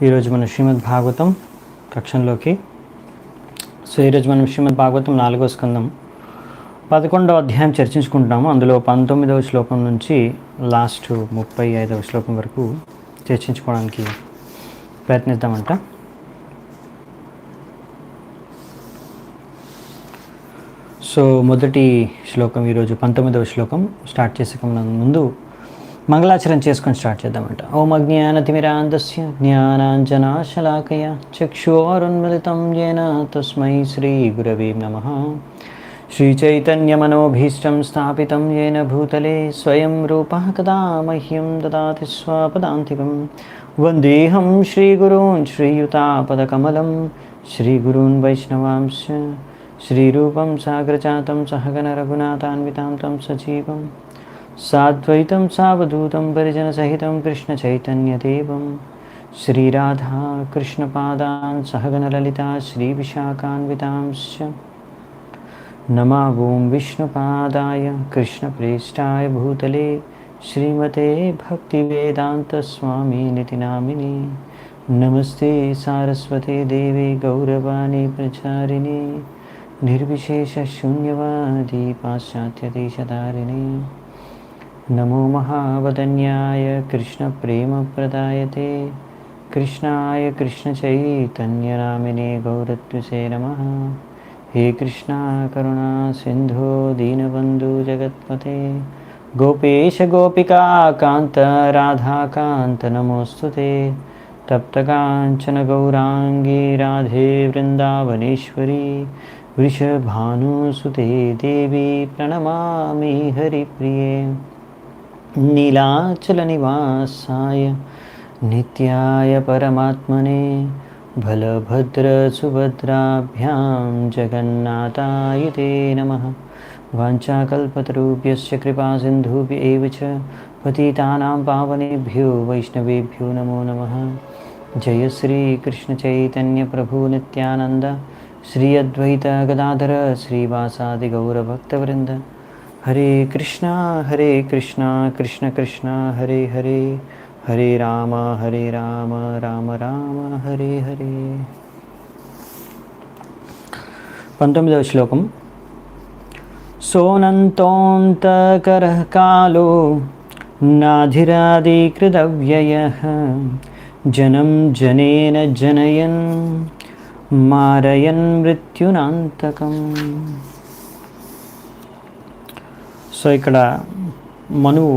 ఈరోజు మన శ్రీమద్ భాగవతం కక్షంలోకి. ఈరోజు మనం శ్రీమద్ భాగవతం 4వ స్కందం 11వ అధ్యాయం చర్చించుకుంటున్నాము. అందులో 19వ శ్లోకం నుంచి లాస్ట్ 35వ శ్లోకం వరకు చర్చించుకోవడానికి ప్రయత్నిద్దామంట. మొదటి శ్లోకం ఈరోజు 19వ శ్లోకం స్టార్ట్ చేసే ముందు మంగళాచరణ చేసుకొని స్టార్ట్ చేద్దామంట. ఓం అజ్ఞానతిమిరాంధస్య జ్ఞానాంజనాశలాకయ చక్షురున్మిళితం येन తస్మై శ్రీ గురవే నమః. శ్రీచైతన్యమనోభీష్టం స్థాపితం येन భూతలే స్వయం రూపः కదా మహ్యం దదాతి స్వపదాంతికం. వందేహం శ్రీగురూన్ శ్రీయుతాపదకమలం శ్రీగురూన్ వైష్ణవాంశ్చ శ్రీరూపం సాగ్రజాతం సహగణ రఘునాథాన్వితాం తం సజీవం సాద్వైతం సావధూతం పరిజనసహితం కృష్ణచైతన్యదేవం శ్రీరాధా కృష్ణపాదాన్ సహగణలలితా శ్రీవిశాఖాన్వితాంశ్చ నమా ఓం విష్ణుపాదాయ కృష్ణప్రేష్టాయ భూతలే శ్రీమతే భక్తివేదాంతస్వామినితి నామినే. నమస్తే సారస్వతే దేవే గౌరవాణి ప్రచారిణే నిర్విశేష శూన్యవాది పాశ్చాత్యదేశధారిణే. నమో మహావదన్యాయ కృష్ణప్రేమప్రదాయతే కృష్ణాయ కృష్ణచైతన్యనామినే గౌరత్విసే నమః. హే కృష్ణ కరుణా సింధో దీనబంధు జగత్పతే గోపేశ గోపికా కాంత రాధాకాంత నమోస్తుతే. తప్తకాంచన గౌరాంగీ రాధే వృందావనేశ్వరీ వృషభానుసుతే దేవి ప్రణమామి హరిప్రియే. నీలాచలనివాసాయ నిత్యాయ పరమాత్మనే బలభద్రసుభద్రాభ్యాం జగన్నాథాయ తే నమః. వాంఛాకల్పతరుభ్యశ్చ కృపాసింధుభ్య ఏవ చ పతితానాం పావనేభ్యో వైష్ణవేభ్యో నమో నమః. జయ శ్రీ కృష్ణ చైతన్య ప్రభు నిత్యానంద శ్రీ అద్వైత గదాధర శ్రీవాసాది గౌరభక్తవృంద. హరే కృష్ణ కృష్ణ కృష్ణ హరే హరే హరే రామ రామ రామ హరే హరే. 19వ శ్లోకం. సోనంతోంతకరః కాలో నాధిరాదికృతవ్యయః జనం జనేన జనయన్ మారయన్ మృత్యునాంతకం. ఇక్కడ మనువు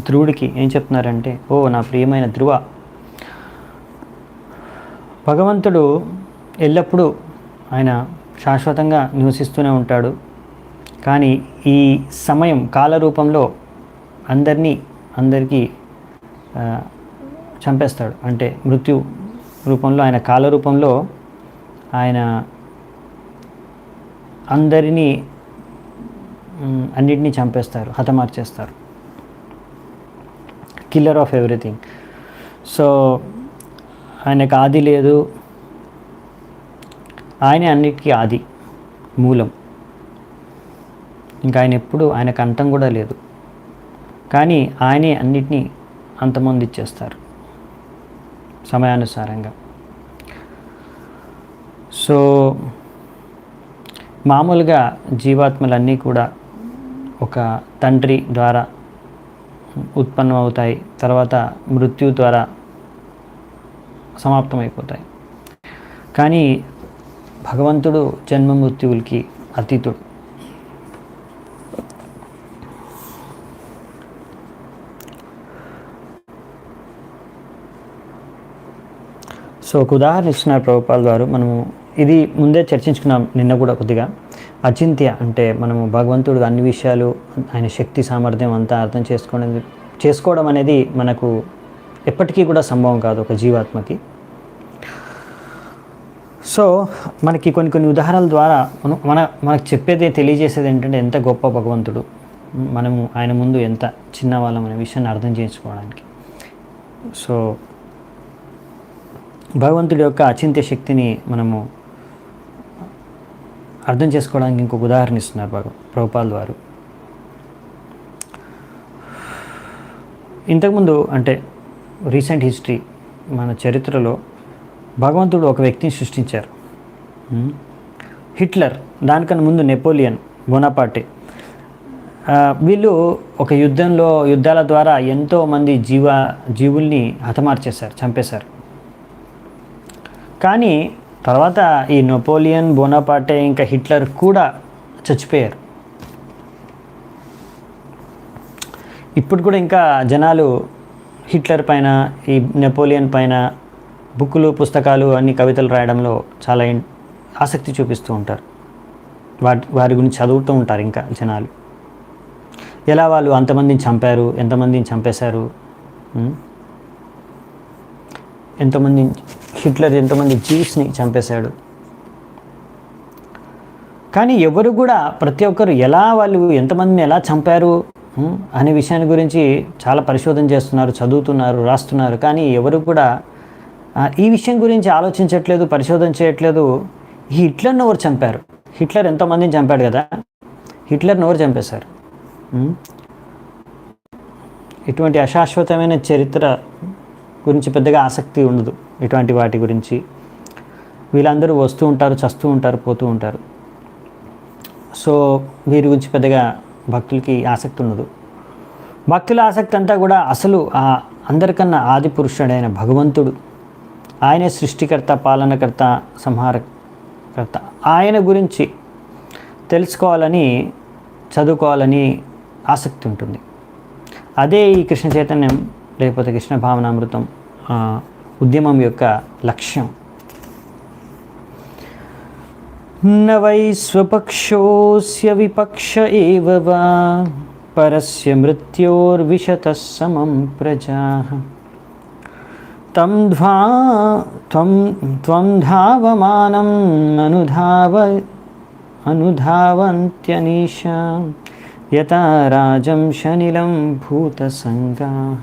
ధ్రువుడికి ఏం చెప్తున్నారంటే, ఓ నా ప్రియమైన ధ్రువ, భగవంతుడు ఎల్లప్పుడూ ఆయన శాశ్వతంగా నివసిస్తూనే ఉంటాడు. కానీ ఈ సమయం కాల రూపంలో అందరికీ చంపేస్తాడు. అంటే మృత్యు రూపంలో ఆయన కాల రూపంలో ఆయన అన్నిటినీ చంపేస్తారు, హతమార్చేస్తారు. Killer of everything. ఆయనకు ఆది లేదు, ఆయనే అన్నిటికీ ఆది మూలం. ఇంకా ఆయనకు అంతం కూడా లేదు. కానీ ఆయనే అన్నిటినీ అంతమొందిచ్చేస్తారు సమయానుసారంగా. మామూలుగా జీవాత్మలన్నీ కూడా ఒక తండ్రి ద్వారా ఉత్పన్నం అవుతాయి, తర్వాత మృత్యు ద్వారా సమాప్తమైపోతాయి. కానీ భగవంతుడు జన్మ మృత్యువులకి అతీతుడు. ఒక ఉదాహరణ ఇస్తున్నారు ప్రభుపాల్ గారు. మనము ఇది ముందే చర్చించుకున్నాం నిన్న కూడా కొద్దిగా. అచింత్య అంటే మనము భగవంతుడు అన్ని విషయాలు, ఆయన శక్తి సామర్థ్యం అంతా అర్థం చేసుకోవడం అనేది మనకు ఎప్పటికీ కూడా సంభవం కాదు ఒక జీవాత్మకి. మనకి కొన్ని ఉదాహరణల ద్వారా మనకు తెలియజేసేది ఏంటంటే ఎంత గొప్ప భగవంతుడు, మనము ఆయన ముందు ఎంత చిన్నవాళ్ళం అనే విషయాన్ని అర్థం చేసుకోవడానికి. భగవంతుడి యొక్క అచింత్య శక్తిని మనము అర్థం చేసుకోవడానికి ఇంకొక ఉదాహరణ ఇస్తున్నారు ప్రభుపాల్ వారు. ఇంతకుముందు అంటే రీసెంట్ హిస్టరీ మన చరిత్రలో భగవంతుడు ఒక వ్యక్తిని సృష్టించారు. హిట్లర్, దానికన్నా ముందు నెపోలియన్ బోనాపార్టే. వీళ్ళు ఒక యుద్ధాల ద్వారా ఎంతోమంది జీవుల్ని హతమార్చేశారు, చంపేశారు. కానీ తర్వాత ఈ నెపోలియన్, బోనాపార్టే ఇంకా హిట్లర్ కూడా చచ్చిపోయారు. ఇప్పుడు కూడా ఇంకా జనాలు హిట్లర్ పైన, ఈ నెపోలియన్ పైన బుక్కులు, పుస్తకాలు, అన్ని కవితలు రాయడంలో చాలా ఆసక్తి చూపిస్తూ ఉంటారు. వారి గురించి చదువుతూ ఉంటారు ఇంకా జనాలు. ఎలా వాళ్ళు అంతమందిని చంపారు, ఎంతమందిని చంపేశారు, హిట్లర్ ఎంతమంది జీవ్స్ని చంపేశాడు. కానీ ఎవరు కూడా, ప్రతి ఒక్కరు వాళ్ళు ఎంతమందిని ఎలా చంపారు అనే విషయాన్ని గురించి చాలా పరిశోధన చేస్తున్నారు, చదువుతున్నారు, రాస్తున్నారు. కానీ ఎవరు కూడా ఈ విషయం గురించి ఆలోచించట్లేదు, పరిశోధన చేయట్లేదు. ఈ హిట్లర్ని ఎవరు చంపారు? హిట్లర్ ఎంతోమందిని చంపాడు కదా, హిట్లర్ని ఎవరు చంపేశారు? ఇటువంటి అశాశ్వతమైన చరిత్ర గురించి పెద్దగా ఆసక్తి ఉండదు. ఇటువంటి వాటి గురించి వీళ్ళందరూ వస్తూ ఉంటారు, చస్తూ ఉంటారు, పోతూ ఉంటారు. సో వీరి గురించి పెద్దగా భక్తులకి ఆసక్తి ఉండదు. భక్తుల ఆసక్తి అంతా కూడా అసలు అందరికన్నా ఆది పురుషుడైన భగవంతుడు, ఆయనే సృష్టికర్త, పాలనకర్త, సంహారకర్త. ఆయన గురించి తెలుసుకోవాలని, చదువుకోవాలని ఆసక్తి ఉంటుంది. అదే ఈ కృష్ణ చైతన్యం లేకపోతే కృష్ణ భావనామృతం ఉద్యమం యొక్క లక్ష్యం. న వై స్వపక్షోస్య విపక్ష ఏవ వా పరస్య మృత్యోర్విశతః సమం ప్రజాః త్వం ధావమానం అనుధావంత్యనీశా యథా రాజం శనిలం భూతసంగాః.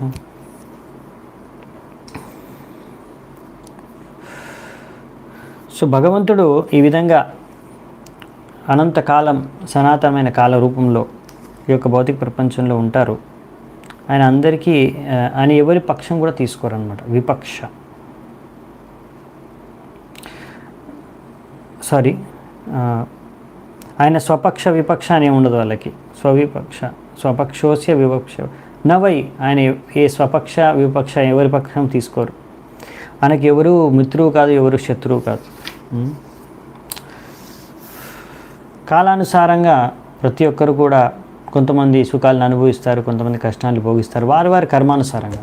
సో భగవంతుడు ఈ విధంగా అనంతకాలం, సనాతనమైన కాల రూపంలో ఈ యొక్క భౌతిక ప్రపంచంలో ఉంటారు. ఆయన అందరికీ, ఆయన ఎవరి పక్షం కూడా తీసుకోరన్నమాట. విపక్ష, ఆయన స్వపక్ష విపక్ష అని ఉండదు వాళ్ళకి. స్వపక్షోస్య విపక్ష నవై, ఆయన ఏ స్వపక్ష విపక్ష ఎవరి పక్షం తీసుకోరు. ఆయనకి ఎవరు మిత్రువు కాదు, ఎవరు శత్రువు కాదు. కాలానుసారంగా ప్రతి ఒక్కరు కూడా కొంతమంది సుఖాలను అనుభవిస్తారు, కొంతమంది కష్టాలు భోగిస్తారు. వారి కర్మానుసారంగా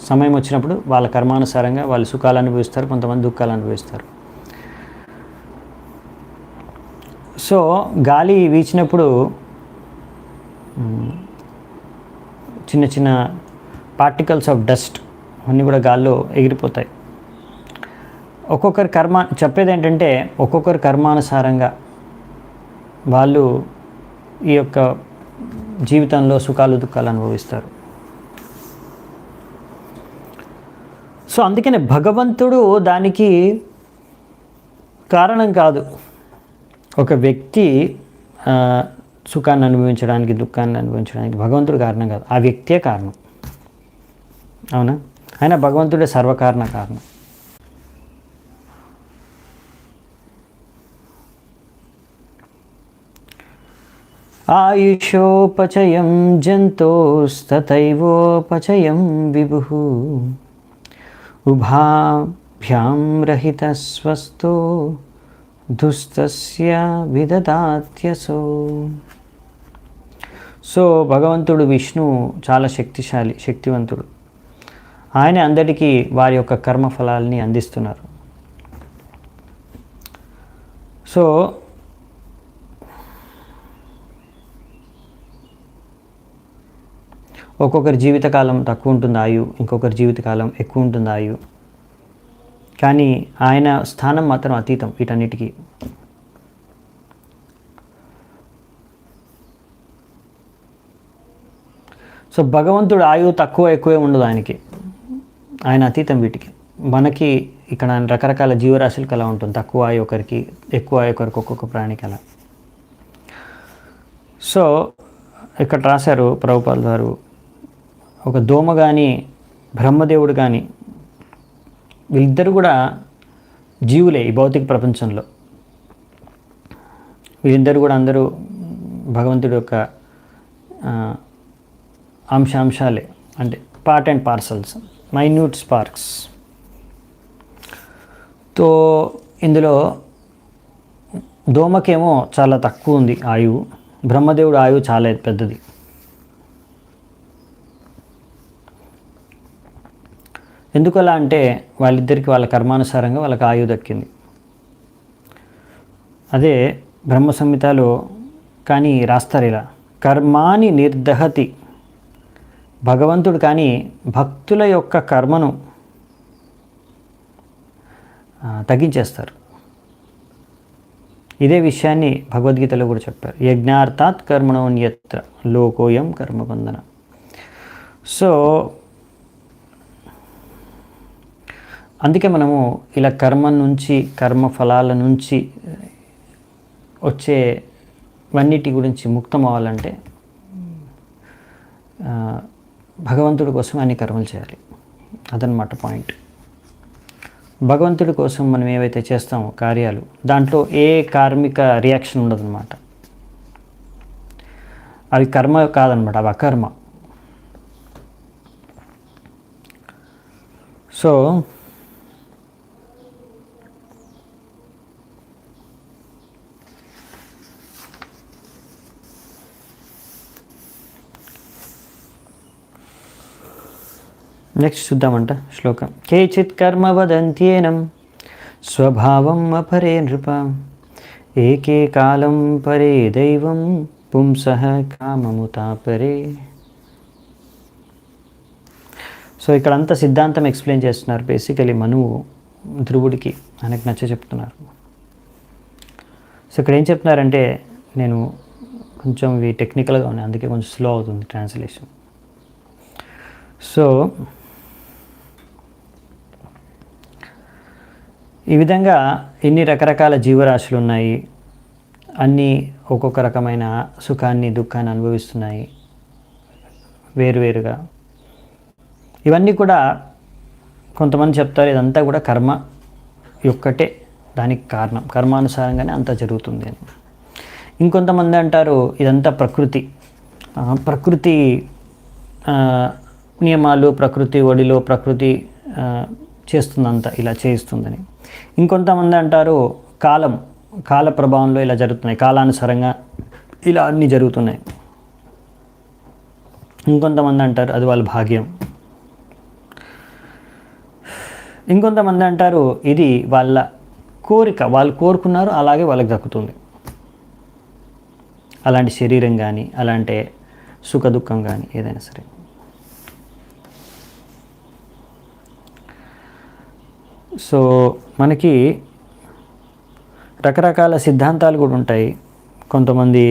సమయం వచ్చినప్పుడు వాళ్ళ కర్మానుసారంగా వాళ్ళు సుఖాలు అనుభవిస్తారు, కొంతమంది దుఃఖాలు అనుభవిస్తారు. సో గాలి వీచినప్పుడు చిన్న చిన్న పార్టికల్స్ ఆఫ్ డస్ట్ అన్నీ కూడా గాల్లో ఎగిరిపోతాయి. ఒక్కొక్కరి చెప్పేది ఏంటంటే ఒక్కొక్కరి కర్మానుసారంగా వాళ్ళు ఈ యొక్క జీవితంలో సుఖాలు దుఃఖాలు అనుభవిస్తారు. సో అందుకనే భగవంతుడు దానికి కారణం కాదు. ఒక వ్యక్తి సుఖాన్ని అనుభవించడానికి, దుఃఖాన్ని అనుభవించడానికి భగవంతుడు కారణం కాదు, ఆ వ్యక్తే కారణం. అవునా? ఆయన భగవంతుడే సర్వకారణ కారణం. ఆయుషోపచయం జంతోస్తథైవోపచయం విభుః ఉభాభ్యాం రహిత స్వస్థో దుస్తస్య విదదాత్యసో. సో భగవంతుడు విష్ణు చాలా శక్తివంతుడు. ఆయన అందరికీ వారి యొక్క కర్మఫలాల్ని అందిస్తున్నారు. సో ఒక్కొక్కరి జీవితకాలం తక్కువ ఉంటుంది ఆయువు, ఇంకొకరి జీవితకాలం ఎక్కువ ఉంటుంది ఆయువు. కానీ ఆయన స్థానం మాత్రం అతీతం వీటన్నిటికీ. సో భగవంతుడు ఆయువు తక్కువ ఎక్కువే ఉండదు ఆయనకి, ఆయన అతీతం వీటికి. మనకి ఇక్కడ రకరకాల జీవరాశులకు అలా ఉంటుంది. తక్కువ ఆయువు ఒకరికి, ఎక్కువ ఆయువు ఒకరికి, ఒక్కొక్క ప్రాణికి అలా. సో ఇక్కడ రాశారు ప్రభుపాల్ గారు, ఒక దోమ కానీ, బ్రహ్మదేవుడు కానీ వీళ్ళిద్దరు కూడా జీవులే ఈ భౌతిక ప్రపంచంలో. వీళ్ళిద్దరు కూడా అందరూ భగవంతుడి యొక్క అంశాలే, అంటే part and parcels, minute sparks. తో ఇందులో దోమకేమో చాలా తక్కువ ఉంది ఆయువు, బ్రహ్మదేవుడు ఆయువు చాలా పెద్దది. ఎందుకలా అంటే వాళ్ళిద్దరికి వాళ్ళ కర్మానుసారంగా వాళ్ళకి ఆయువు దక్కింది. అదే బ్రహ్మ సంహితలో కానీ రాస్తారు ఇలా, కర్మాని నిర్దహతి. భగవంతుడు కానీ భక్తుల యొక్క కర్మను తగ్గించేస్తారు. ఇదే విషయాన్ని భగవద్గీతలో కూడా చెప్పారు, యజ్ఞార్థాత్ కర్మణోన్యత్ర లోకోయం కర్మబంధన. సో అందుకే మనము ఇలా కర్మ నుంచి, కర్మ ఫలాల నుంచి వచ్చేవన్నిటి గురించి ముక్తం అవ్వాలంటే భగవంతుడి కోసం అన్ని కర్మలు చేయాలి. అదనమాట పాయింట్. భగవంతుడి కోసం మనం ఏవైతే చేస్తామో కార్యాలు, దాంట్లో ఏ కార్మిక రియాక్షన్ ఉండదన్నమాట. అవి కర్మ కాదనమాట, అవి అకర్మ. సో నెక్స్ట్ చూద్దామంట శ్లోకం. కేచిత్ కర్మ వదంత్యేనం స్వభావం అపరే నృప, ఏకే కాలం పరే దైవం పుంసః కామముతాపరే. సో ఇక్కడంతా సిద్ధాంతం ఎక్స్ప్లెయిన్ చేస్తున్నారు. బేసికలీ మనువు ధ్రువుడికి ఆయనకు నచ్చ చెప్తున్నారు. సో ఇక్కడ ఏం చెప్తున్నారంటే, నేను కొంచెం ఇవి టెక్నికల్గా ఉన్నాయి, అందుకే కొంచెం స్లో అవుతుంది ట్రాన్స్లేషన్. సో ఈ విధంగా ఎన్ని రకరకాల జీవరాశులు ఉన్నాయి, అన్నీ ఒక్కొక్క రకమైన సుఖాన్ని దుఃఖాన్ని అనుభవిస్తున్నాయి వేరువేరుగా. ఇవన్నీ కూడా కొంతమంది చెప్తారు ఇదంతా కూడా కర్మ యొక్కటే దానికి కారణం, కర్మానుసారంగానే అంతా జరుగుతుంది అని. ఇంకొంతమంది అంటారు ఇదంతా ప్రకృతి నియమాలు, ప్రకృతి ఒడిలో ప్రకృతి చేస్తుందంతా ఇలా చేయిస్తుందని. ఇంకొంతమంది అంటారు కాల ప్రభావంలో ఇలా జరుగుతున్నాయి, కాలానుసారంగా ఇలా అన్నీ జరుగుతున్నాయి. ఇంకొంతమంది అంటారు అది వాళ్ళ భాగ్యం. ఇంకొంతమంది అంటారు ఇది వాళ్ళ కోరిక, వాళ్ళు కోరుకున్నారు అలాగే వాళ్ళకి దక్కుతుంది. అలాంటి శరీరం కానీ, అలాంటి సుఖ దుఃఖం కానీ ఏదైనా సరే. సో మనకి రకరకాల సిద్ధాంతాలు కూడా ఉంటాయి. కొంతమంది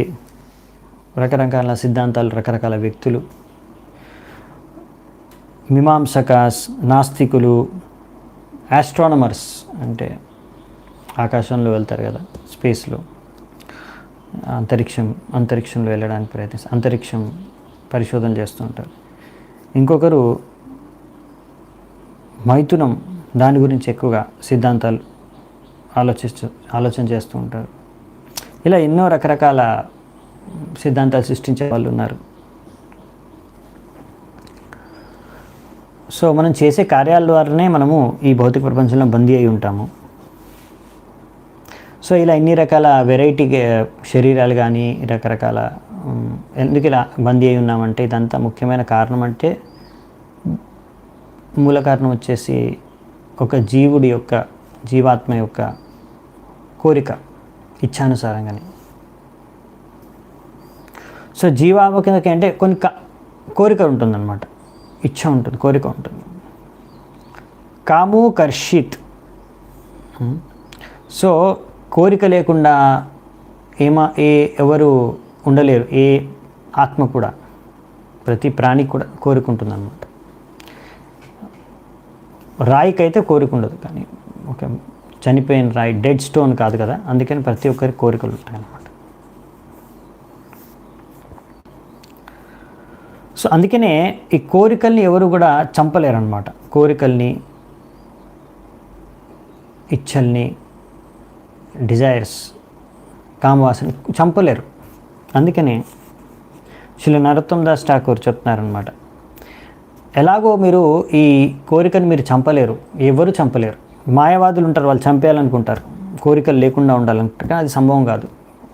రకరకాల సిద్ధాంతాలు, రకరకాల వ్యక్తులు, మీమాంసకాస్, నాస్తికులు, ఆస్ట్రానమర్స్ అంటే ఆకాశంలో వెళ్తారు కదా, స్పేస్లో అంతరిక్షంలో వెళ్ళడానికి అంతరిక్షం పరిశోధన చేస్తూ ఉంటారు. ఇంకొకరు మైథునం, దాని గురించి ఎక్కువగా సిద్ధాంతాలు ఆలోచన చేస్తూ ఉంటారు. ఇలా ఎన్నో రకరకాల సిద్ధాంతాలు సృష్టించే వాళ్ళు ఉన్నారు. సో మనం చేసే కార్యాల ద్వారానే మనము ఈ భౌతిక ప్రపంచంలో బందీ అయి ఉంటాము. సో ఇలా ఇన్ని రకాల వెరైటీ శరీరాలు కానీ రకరకాల ఎందుకు ఇలా బందీ అయి ఉన్నామంటే ఇదంతా ముఖ్యమైన కారణం అంటే మూల కారణం వచ్చేసి ఒక జీవాత్మ యొక్క కోరిక, ఇచ్ఛానుసారంగానే. సో జీవాత్మకి అంటే కొన్ని కోరిక ఉంటుందన్నమాట, ఇచ్ఛ ఉంటుంది, కోరిక ఉంటుంది. కాము కర్షిత్. సో కోరిక లేకుండా ఎవరు ఉండలేరు. ఏ ఆత్మ కూడా, ప్రతి ప్రాణికి కూడా కోరిక ఉంటుందన్నమాట. రాయికైతే కోరిక ఉండదు, కానీ ఒక చనిపోయిన రాయి, డెడ్ స్టోన్ కాదు కదా, అందుకని ప్రతి ఒక్కరికి కోరికలు ఉంటాయన్నమాట. సో అందుకనే ఈ కోరికల్ని ఎవరు కూడా చంపలేరు అన్నమాట. కోరికల్ని ఇచ్చల్ని, డిజైర్స్, కామవాసని చంపలేరు. అందుకని శ్రీ నరోత్తమ్ దాస్ ఠాకూర్ చెప్తున్నారనమాట, ఎలాగో మీరు ఈ కోరికను మీరు చంపలేరు, ఎవరు చంపలేరు. మాయావాదులు ఉంటారు, వాళ్ళు చంపేయాలనుకుంటారు, కోరికలు లేకుండా ఉండాలంటారు, కానీ అది సంభవం కాదు.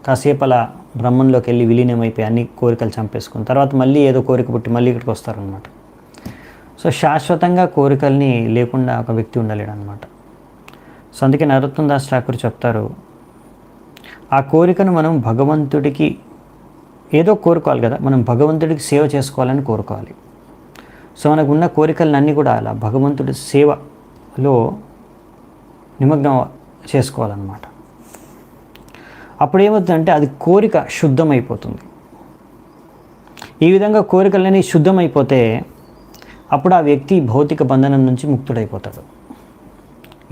కాసేపు అలా బ్రహ్మంలోకి వెళ్ళి విలీనమైపోయి అన్ని కోరికలు చంపేసుకుని తర్వాత మళ్ళీ ఏదో కోరిక పుట్టి మళ్ళీ ఇక్కడికి వస్తారనమాట. సో శాశ్వతంగా కోరికల్ని లేకుండా ఒక వ్యక్తి ఉండలేడు అనమాట. సో అందుకే నరోత్తమ్ దాస్ ఠాకూర్ చెప్తారు, ఆ కోరికను మనం భగవంతుడికి ఏదో కోరుకోవాలి కదా, మనం భగవంతుడికి సేవ చేసుకోవాలని కోరుకోవాలి. సో మనకు ఉన్న కోరికలన్నీ కూడా అలా భగవంతుడి సేవలో నిమగ్నం చేసుకోవాలన్నమాట. అప్పుడు ఏమవుతుందంటే అది కోరిక శుద్ధమైపోతుంది. ఈ విధంగా కోరికలన్నీ శుద్ధమైపోతే అప్పుడు ఆ వ్యక్తి భౌతిక బంధనం నుంచి ముక్తుడైపోతాడు.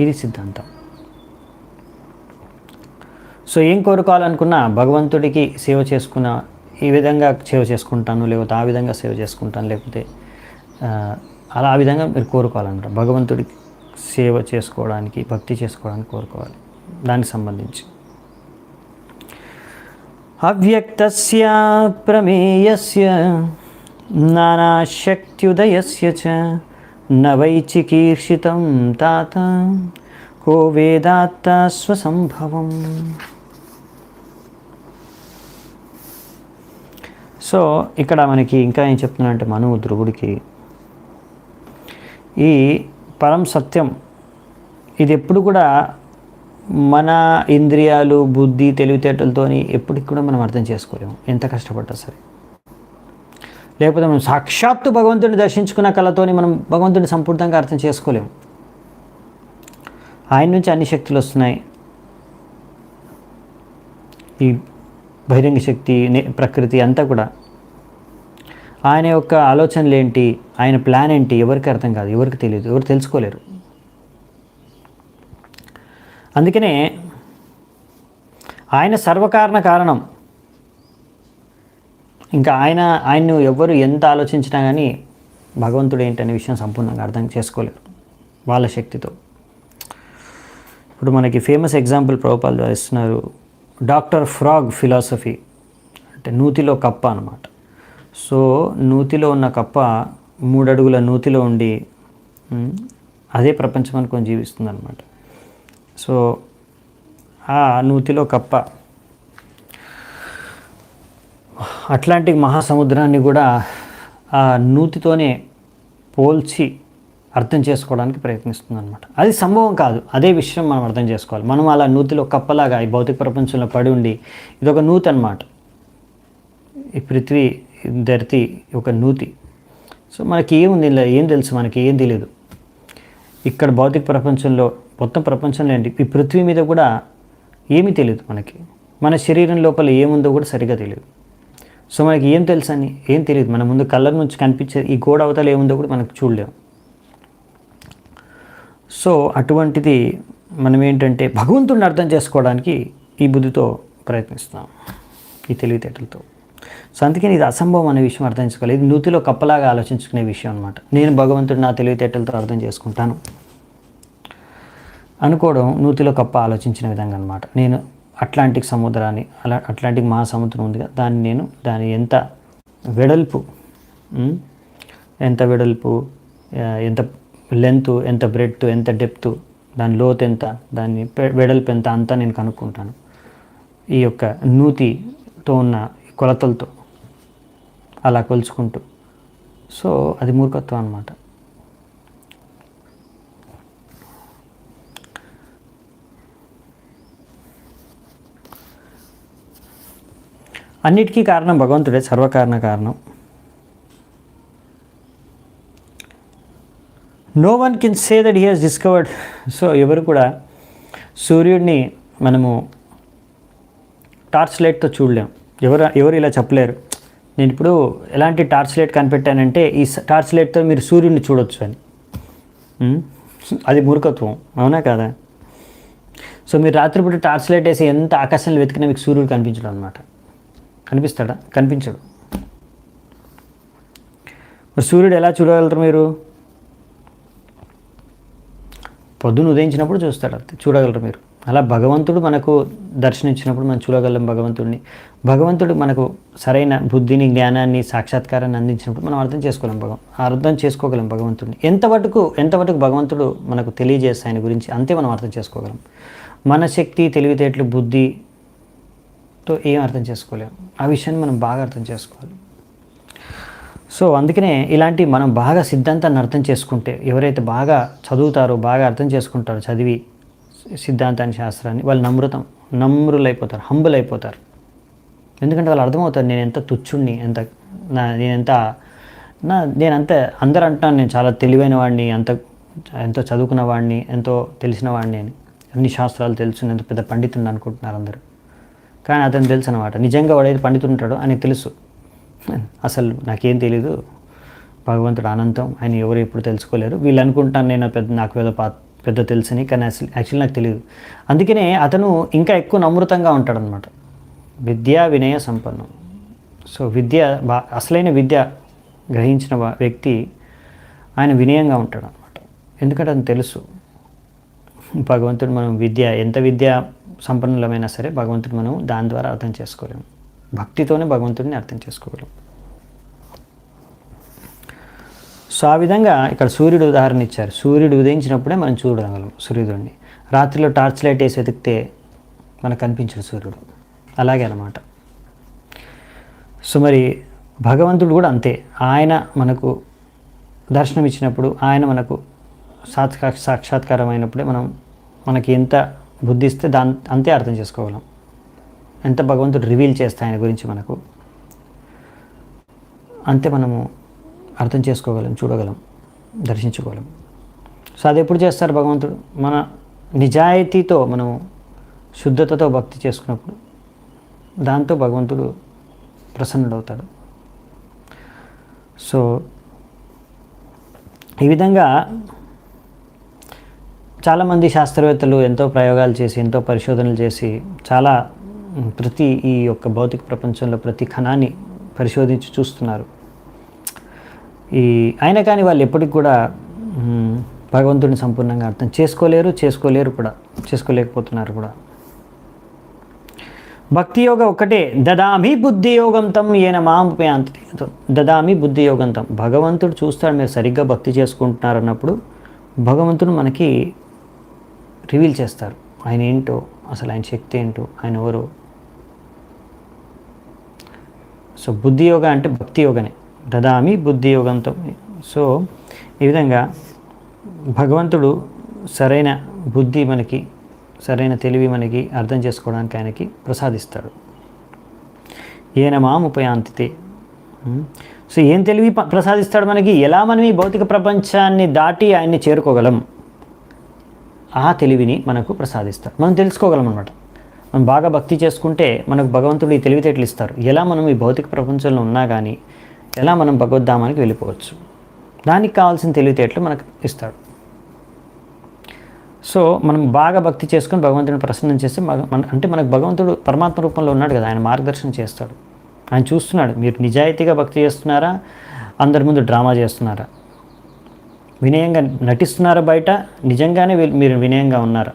ఇది సిద్ధాంతం. సో ఏం కోరుకోవాలనుకున్నా భగవంతుడికి సేవ చేసుకున్న, ఈ విధంగా సేవ చేసుకుంటాను, లేకపోతే ఆ విధంగా సేవ చేసుకుంటాను, లేకపోతే అలా ఆ విధంగా మీరు కోరుకోవాలన్నమాట. భగవంతుడికి సేవ చేసుకోవడానికి, భక్తి చేసుకోవడానికి కోరుకోవాలి. దానికి సంబంధించి అవ్యక్తస్య ప్రమేయస్య నానాశక్త్యుదయస్య చ నవైచికీర్షితం తాత కో వేదాత్త స్వసంభవం. సో ఇక్కడ మనకి ఇంకా ఏం చెప్తున్నానంటే మనువు ధ్రువుడికి ఈ పరం సత్యం ఇది ఎప్పుడు కూడా మన ఇంద్రియాలు, బుద్ధి, తెలివితేటలతోని ఎప్పటికి కూడా మనం అర్థం చేసుకోలేము, ఎంత కష్టపడ్డా సరే. లేకపోతే మనం సాక్షాత్తు భగవంతుడిని దర్శించుకున్న కళతోని మనం భగవంతుడిని సంపూర్ణంగా అర్థం చేసుకోలేము. ఆయన నుంచి అన్ని శక్తులు వస్తున్నాయి. ఈ బహిరంగ శక్తి, ప్రకృతి అంతా కూడా ఆయన యొక్క ఆలోచనలు ఏంటి, ఆయన ప్లాన్ ఏంటి ఎవరికి అర్థం కాదు, ఎవరికి తెలియదు, ఎవరు తెలుసుకోలేరు. అందుకనే ఆయన సర్వకారణ కారణం. ఇంకా ఆయన్ను ఎవరు ఎంత ఆలోచించినా కానీ భగవంతుడు ఏంటనే విషయం సంపూర్ణంగా అర్థం చేసుకోలేరు వాళ్ళ శక్తితో. ఇప్పుడు మనకి ఫేమస్ ఎగ్జాంపుల్ ప్రభుపాల్ ద్వారా ఇస్తున్నారు, డాక్టర్ ఫ్రాగ్ ఫిలాసఫీ, అంటే నూతిలో కప్ప అన్నమాట. సో నూతిలో ఉన్న కప్ప 3 అడుగుల నూతిలో ఉండి అదే ప్రపంచం అనుకొని జీవిస్తుంది అనమాట. సో ఆ నూతిలో కప్ప అట్లాంటిక్ మహాసముద్రాన్ని కూడా ఆ నూతితోనే పోల్చి అర్థం చేసుకోవడానికి ప్రయత్నిస్తుంది అనమాట. అది సంభవం కాదు, అదే విషయం మనం అర్థం చేసుకోవాలి. మనం అలా నూతిలో కప్పలాగా ఈ భౌతిక ప్రపంచంలో పడి ఉండి, ఇదొక నూతి అనమాట. ఈ పృథ్వీ, ధరతి ఒక నూతి. సో మనకి ఏముంది, ఏం తెలుసు, మనకి ఏం తెలియదు. ఇక్కడ భౌతిక ప్రపంచంలో, మొత్తం ప్రపంచంలో ఏంటి, ఈ పృథ్వీ మీద కూడా ఏమీ తెలియదు మనకి. మన శరీరం లోపల ఏముందో కూడా సరిగ్గా తెలియదు. సో మనకి ఏం తెలుసు అని ఏం తెలియదు. మన ముందు కళ్ళ నుంచి కనిపించే ఈ గోడ అవతల ఏముందో కూడా మనకు చూడలేము. సో అటువంటిది మనం ఏంటంటే భగవంతుడిని అర్థం చేసుకోవడానికి ఈ బుద్ధితో ప్రయత్నిస్తాం, ఈ తెలివితేటలతో. సో అందుకని ఇది అసంభవం అనే విషయం అర్థం చేసుకోవాలి. ఇది నూతిలో కప్పలాగా ఆలోచించుకునే విషయం అనమాట. నేను భగవంతుడు నా తెలివితేటలతో అర్థం చేసుకుంటాను అనుకోవడం నూతిలో కప్ప ఆలోచించిన విధంగా అనమాట. నేను అట్లాంటిక్ సముద్రాన్ని, అట్లాంటిక్ మహాసముద్రం ఉందిగా, దాని ఎంత వెడల్పు, ఎంత లెంత్, ఎంత బ్రెడ్త్, ఎంత డెప్త్, దాని లోతు ఎంత, దాని వెడల్పు ఎంత, అంతా నేను కనుక్కుంటాను ఈ యొక్క నూతితో ఉన్న కొలతలతో, అలా కొలుచుకుంటూ. సో అది మూర్ఖత్వం అన్నమాట. అన్నిటికీ కారణం భగవంతుడే, సర్వకారణ కారణం. No one can say that he has discovered. So ఎవరు కూడా సూర్యుడిని మనము టార్చ్ లైట్తో చూడలేం. ఎవరు ఇలా చెప్పలేరు, నేను ఇప్పుడు ఎలాంటి టార్చ్ లైట్ కనిపెట్టానంటే ఈ టార్చ్ లైట్తో మీరు సూర్యుడిని చూడొచ్చు అని. అది మూర్ఖత్వం, అవునా కాదా? సో మీరు రాత్రిపూట టార్చ్ లైట్ వేసి ఎంత ఆకాశంలో వెతికినా మీకు సూర్యుడు కనిపించడం అనమాట. కనిపిస్తాడా? కనిపించడు. మరి సూర్యుడు ఎలా చూడగలరు మీరు? పొద్దున ఉదయించినప్పుడు చూస్తాడు, అంతే చూడగలరు మీరు. అలా భగవంతుడు మనకు దర్శనించినప్పుడు మనం చూడగలం భగవంతుడిని. భగవంతుడు మనకు సరైన బుద్ధిని, జ్ఞానాన్ని, సాక్షాత్కారాన్ని అందించినప్పుడు మనం అర్థం చేసుకోగలం భగవంతుడిని. ఎంతవరకు భగవంతుడు మనకు తెలియజేస్తే ఆయన గురించి అంతే మనం అర్థం చేసుకోగలం. మన శక్తి, తెలివితేటలు, బుద్ధితో ఏం అర్థం చేసుకోలేము. ఆ విషయాన్ని మనం బాగా అర్థం చేసుకోవాలి. సో అందుకనే ఇలాంటి మనం బాగా సిద్ధాంతాన్ని అర్థం చేసుకుంటే, ఎవరైతే బాగా చదువుతారో, బాగా అర్థం చేసుకుంటారో చదివి సిద్ధాంతాన్ని, శాస్త్రాన్ని, వాళ్ళు నమ్రులైపోతారు, హంబుల్ అయిపోతారు. ఎందుకంటే వాళ్ళు అర్థమవుతారు, నేను ఎంత తుచ్చుణ్ణి, నేనంత అందరూ అంటున్నాను నేను చాలా తెలివైన వాడిని, ఎంతో చదువుకున్న వాడిని, ఎంతో తెలిసిన వాడిని అని, అన్ని శాస్త్రాలు తెలుసు, ఎంత పెద్ద పండితుడిని అనుకుంటున్నారు అందరూ. కానీ అతను తెలుసు అనమాట, నిజంగా వాడైతే పండితుడు ఉంటాడో ఆయనకు తెలుసు, అసలు నాకేం తెలీదు, భగవంతుడు అనంతం, ఆయన ఎవరు ఎప్పుడు తెలుసుకోలేరు, వీళ్ళు అనుకుంటాను నేను నాకు ఏదో పెద్ద తెలుసని, కానీ అసలు యాక్చువల్లీ నాకు తెలియదు. అందుకనే అతను ఇంకా ఎక్కువ నమ్రతంగా ఉంటాడనమాట. విద్యా వినయ సంపన్నం. సో అసలైన విద్య గ్రహించిన వ్యక్తి ఆయన వినయంగా ఉంటాడు అనమాట. ఎందుకంటే అతను తెలుసు భగవంతుడు, మనం ఎంత విద్యా సంపన్నులమైనా సరే భగవంతుడు మనం దాని ద్వారా అర్థం చేసుకోలేము. భక్తితోనే భగవంతుడిని అర్థం చేసుకోగలం. సో ఆ విధంగా ఇక్కడ సూర్యుడు ఉదాహరణ ఇచ్చారు. సూర్యుడు ఉదయించినప్పుడే మనం చూడగలం సూర్యుడిని. రాత్రిలో టార్చ్ లైట్ వేసి వెతికితే మనకు కనిపించడు సూర్యుడు. అలాగే అన్నమాట. సో మరి భగవంతుడు కూడా అంతే. ఆయన మనకు దర్శనం ఇచ్చినప్పుడు, ఆయన మనకు సాక్షాత్కారం అయినప్పుడే మనకి ఎంత బుద్ధి ఇస్తే అంతే అర్థం చేసుకోగలం. ఎంత భగవంతుడు రివీల్ చేస్తే ఆయన గురించి మనకు, అంతే మనము అర్థం చేసుకోగలం, చూడగలం, దర్శించుకోగలం. సో అది ఎప్పుడు చేస్తారు భగవంతుడు? మన నిజాయితీతో, మనము శుద్ధతతో భక్తి చేసుకున్నప్పుడు దాంతో భగవంతుడు ప్రసన్నుడవుతాడు. సో ఈ విధంగా చాలామంది శాస్త్రవేత్తలు ఎంతో ప్రయోగాలు చేసి, ఎంతో పరిశోధనలు చేసి, చాలా ఈ యొక్క భౌతిక ప్రపంచంలో ప్రతి కణాన్ని పరిశోధించి చూస్తున్నారు. అయినా కానీ వాళ్ళు ఎప్పటికి కూడా భగవంతుడిని సంపూర్ణంగా అర్థం చేసుకోలేకపోతున్నారు కూడా. భక్తి యోగ ఒక్కటే, దదామి బుద్ధి యోగం తం ఏన మాముపయాంతి. దదామి బుద్ధి యోగం తం. భగవంతుడు చూస్తాడు మీరు సరిగ్గా భక్తి చేసుకుంటున్నారు అన్నప్పుడు భగవంతుడు మనకి రివీల్ చేస్తారు ఆయన ఏంటో, అసలు ఆయన శక్తి ఏంటో, ఆయన ఎవరో. సో బుద్ధి యోగ అంటే భక్తి యోగనే, దదామి బుద్ధి యోగంతో. సో ఈ విధంగా భగవంతుడు సరైన బుద్ధి మనకి, సరైన తెలివి మనకి అర్థం చేసుకోవడానికి ఆయనకి ప్రసాదిస్తాడు. ఏన మాముపయాంతితే. సో ఏం తెలివి ప్రసాదిస్తాడు మనకి? ఎలా మనం ఈ భౌతిక ప్రపంచాన్ని దాటి ఆయన్ని చేరుకోగలం, ఆ తెలివిని మనకు ప్రసాదిస్తాడు. మనం తెలుసుకోగలం అన్నమాట. మనం బాగా భక్తి చేసుకుంటే మనకు భగవంతుడు ఈ తెలివితేటలు ఇస్తారు. ఎలా మనం ఈ భౌతిక ప్రపంచంలో ఉన్నా కానీ ఎలా మనం భగవద్ధామానికి వెళ్ళిపోవచ్చు, దానికి కావాల్సిన తెలివితేటలు మనకు ఇస్తాడు. సో మనం బాగా భక్తి చేసుకొని భగవంతుడిని ప్రసన్నం చేస్తే అంటే మనకు భగవంతుడు పరమాత్మ రూపంలో ఉన్నాడు కదా, ఆయన మార్గదర్శనం చేస్తాడు. ఆయన చూస్తున్నాడు మీరు నిజాయితీగా భక్తి చేస్తున్నారా, అందరి ముందు డ్రామా చేస్తున్నారా, వినయంగా నటిస్తున్నారా, బయట నిజంగానే మీరు వినయంగా ఉన్నారా.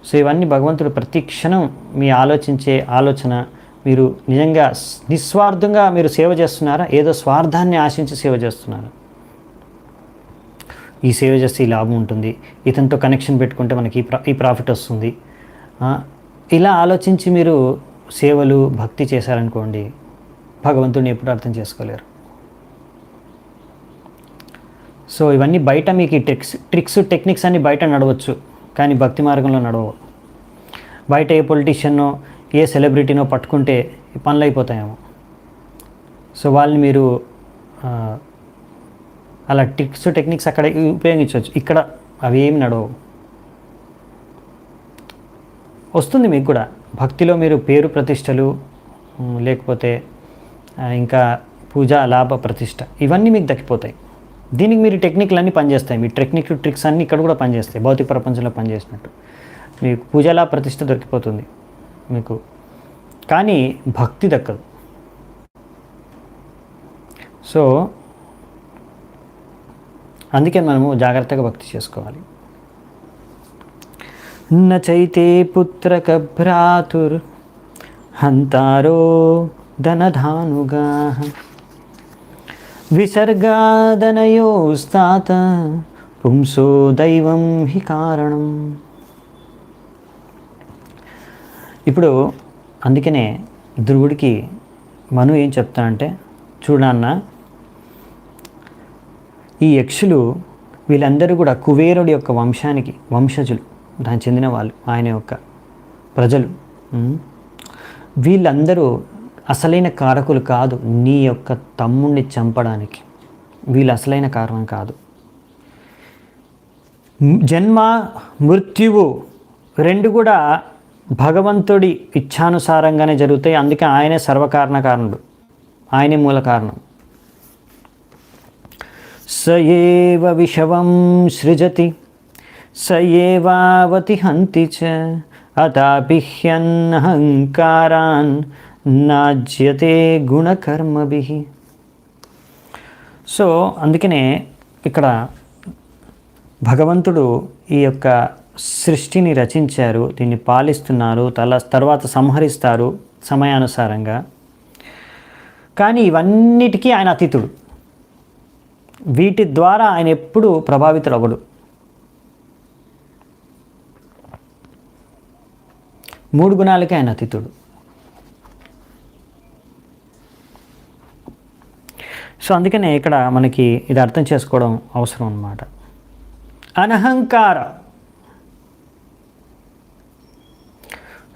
సో ఇవన్నీ భగవంతుడు ప్రతి క్షణం మీ ఆలోచన, మీరు నిజంగా నిస్వార్థంగా మీరు సేవ చేస్తున్నారా, ఏదో స్వార్థాన్ని ఆశించి సేవ చేస్తున్నారా. ఈ సేవ చేస్తే ఈ లాభం ఉంటుంది, ఇతనితో కనెక్షన్ పెట్టుకుంటే మనకి ఈ ప్రాఫిట్ వస్తుంది, ఇలా ఆలోచించి మీరు సేవలు భక్తి చేశారనుకోండి, భగవంతుడిని ఎప్పుడు అర్థం చేసుకోలేరు. సో ఇవన్నీ బయట మీకు ట్రిక్స్ టెక్నిక్స్ అన్నీ బయట నడవచ్చు, కానీ భక్తి మార్గంలో నడవవు. బయట ఏ పొలిటీషియన్నో ఏ సెలబ్రిటీనో పట్టుకుంటే పనులు అయిపోతాయేమో. సో వాళ్ళని మీరు అలా ట్రిక్స్ టెక్నిక్స్ అక్కడ ఉపయోగించవచ్చు, ఇక్కడ అవి ఏమి నడవవు. వస్తుంది మీకు కూడా భక్తిలో మీరు పేరు ప్రతిష్టలు, లేకపోతే ఇంకా పూజ లాభ ప్రతిష్ట, ఇవన్నీ మీకు దక్కిపోతాయి. దీనికి మీరు టెక్నిక్లు అన్నీ పనిచేస్తాయి, మీ ట్రిక్స్ అన్నీ ఇక్కడ కూడా పనిచేస్తాయి, భౌతిక ప్రపంచంలో పనిచేసినట్టు. మీకు పూజలా ప్రతిష్ట దొరికిపోతుంది మీకు, కానీ భక్తి దక్కదు. సో అందుకే మనము జాగ్రత్తగా భక్తి చేసుకోవాలి. నచైతే పుత్రక భ్రాతుర్ హంతారో ధనధానుగా విసర్గాదనయోస్తాత పుంసో దైవం హి కారణం. ఇప్పుడు అందుకనే ధ్రువుడికి మను ఏం చెప్తానంటే, చూడన్న, ఈ యక్షులు వీళ్ళందరూ కూడా కుబేరుడి యొక్క వంశజులు, దానికి చెందిన వాళ్ళు, ఆయన యొక్క ప్రజలు. వీళ్ళందరూ అసలైన కారకులు కాదు నీ యొక్క తమ్ముడిని చంపడానికి. వీళ్ళు అసలైన కారణం కాదు. జన్మ మృత్యువు రెండు కూడా భగవంతుడి ఇచ్ఛానుసారంగానే జరుగుతాయి. అందుకే ఆయనే సర్వకారణకారణుడు, ఆయనే మూల కారణం. సయేవ విషవం సృజతి సయేవావతి హంతి చ అతాపిహ్యన్నహంకారాన్ నాజ్యతే గుణకర్మభిః. సో అందుకనే ఇక్కడ భగవంతుడు ఈ యొక్క సృష్టిని రచించారు, దీన్ని పాలిస్తున్నారు, తర్వాత సంహరిస్తారు సమయానుసారంగా. కానీ ఇవన్నిటికీ ఆయన అతీతుడు. వీటి ద్వారా ఆయన ఎప్పుడూ ప్రభావితుడు అవ్వడు. మూడు గుణాలకే ఆయన అతీతుడు. సో అందుకనే ఇక్కడ మనకి ఇది అర్థం చేసుకోవడం అవసరం అన్నమాట. అనహంకార.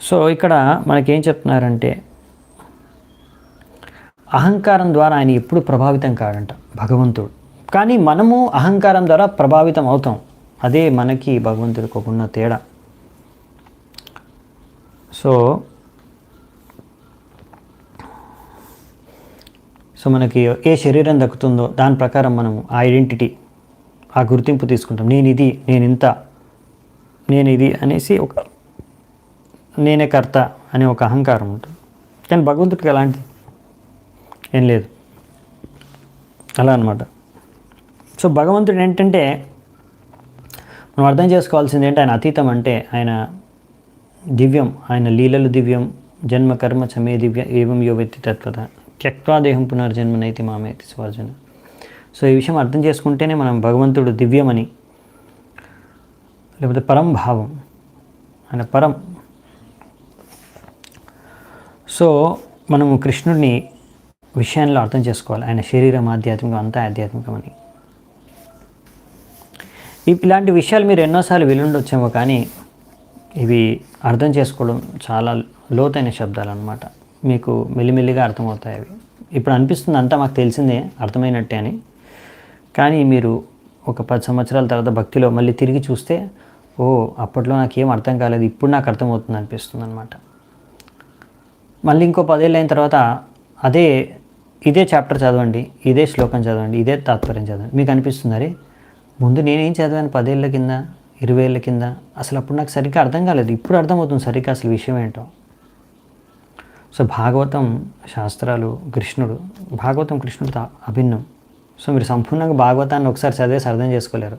సో ఇక్కడ మనకేం చెప్తున్నారంటే, అహంకారం ద్వారా ఆయన ఎప్పుడు ప్రభావితం కాడంట భగవంతుడు. కానీ మనము అహంకారం ద్వారా ప్రభావితం అవుతాం. అదే మనకి భగవంతుడికి ఉన్న తేడా. సో మనకి ఏ శరీరం దక్కుతుందో దాని ప్రకారం మనం ఆ ఐడెంటిటీ, ఆ గుర్తింపు తీసుకుంటాం. నేను ఇది, నేను ఇంత, నేను ఇది అనేసి ఒక నేనే కర్త అనే ఒక అహంకారం ఉంటుంది. కానీ భగవంతుడికి అలాంటి ఏం లేదు. అలా అన్నమాట. సో భగవంతుడు ఏంటంటే మనం అర్థం చేసుకోవాల్సింది ఏంటి, ఆయన అతీతం అంటే ఆయన దివ్యం, ఆయన లీలలు దివ్యం. జన్మ కర్మ చమే దివ్య ఏవం యో వ్యక్తి తత్వత త్యక్త్వా దేహం పునర్జన్మనైతి మామేతి స్వర్జన. సో ఈ విషయం అర్థం చేసుకుంటేనే మనం భగవంతుడు దివ్యమని, లేకపోతే పరం భావం, ఆయన పరం. సో మనము కృష్ణుడిని విషయంలో అర్థం చేసుకోవాలి. ఆయన శరీరం ఆధ్యాత్మికం, అంతా ఆధ్యాత్మికమని. ఇలాంటి విషయాలు మీరు ఎన్నోసార్లు వినుండొచ్చేమో, కానీ ఇవి అర్థం చేసుకోవడం చాలా లోతైన శబ్దాలు అన్నమాట. మీకు మెల్లిమెల్లిగా అర్థమవుతాయి అవి. ఇప్పుడు అనిపిస్తుంది అంతా మాకు తెలిసిందే, అర్థమైనట్టే అని. కానీ మీరు ఒక 10 సంవత్సరాల తర్వాత భక్తిలో మళ్ళీ తిరిగి చూస్తే, ఓ అప్పట్లో నాకేం అర్థం కాలేదు, ఇప్పుడు నాకు అర్థమవుతుంది అనిపిస్తుంది అనమాట. మళ్ళీ ఇంకో 10 ఏళ్ళు అయిన తర్వాత ఇదే చాప్టర్ చదవండి, ఇదే శ్లోకం చదవండి, ఇదే తాత్పర్యం చదవండి, మీకు అనిపిస్తుంది అరే ముందు నేనేం చదివాను 10 ఏళ్ళ కింద, 20 ఏళ్ళ కింద, అసలు అప్పుడు నాకు సరిగ్గా అర్థం కాలేదు, ఇప్పుడు అర్థమవుతుంది సరిగ్గా అసలు విషయం ఏంటో. సో భాగవతం శాస్త్రాలు, భాగవతం కృష్ణుడితో అభిన్నం. సో మీరు సంపూర్ణంగా భాగవతాన్ని ఒకసారి చదివేసి అర్థం చేసుకోలేరు.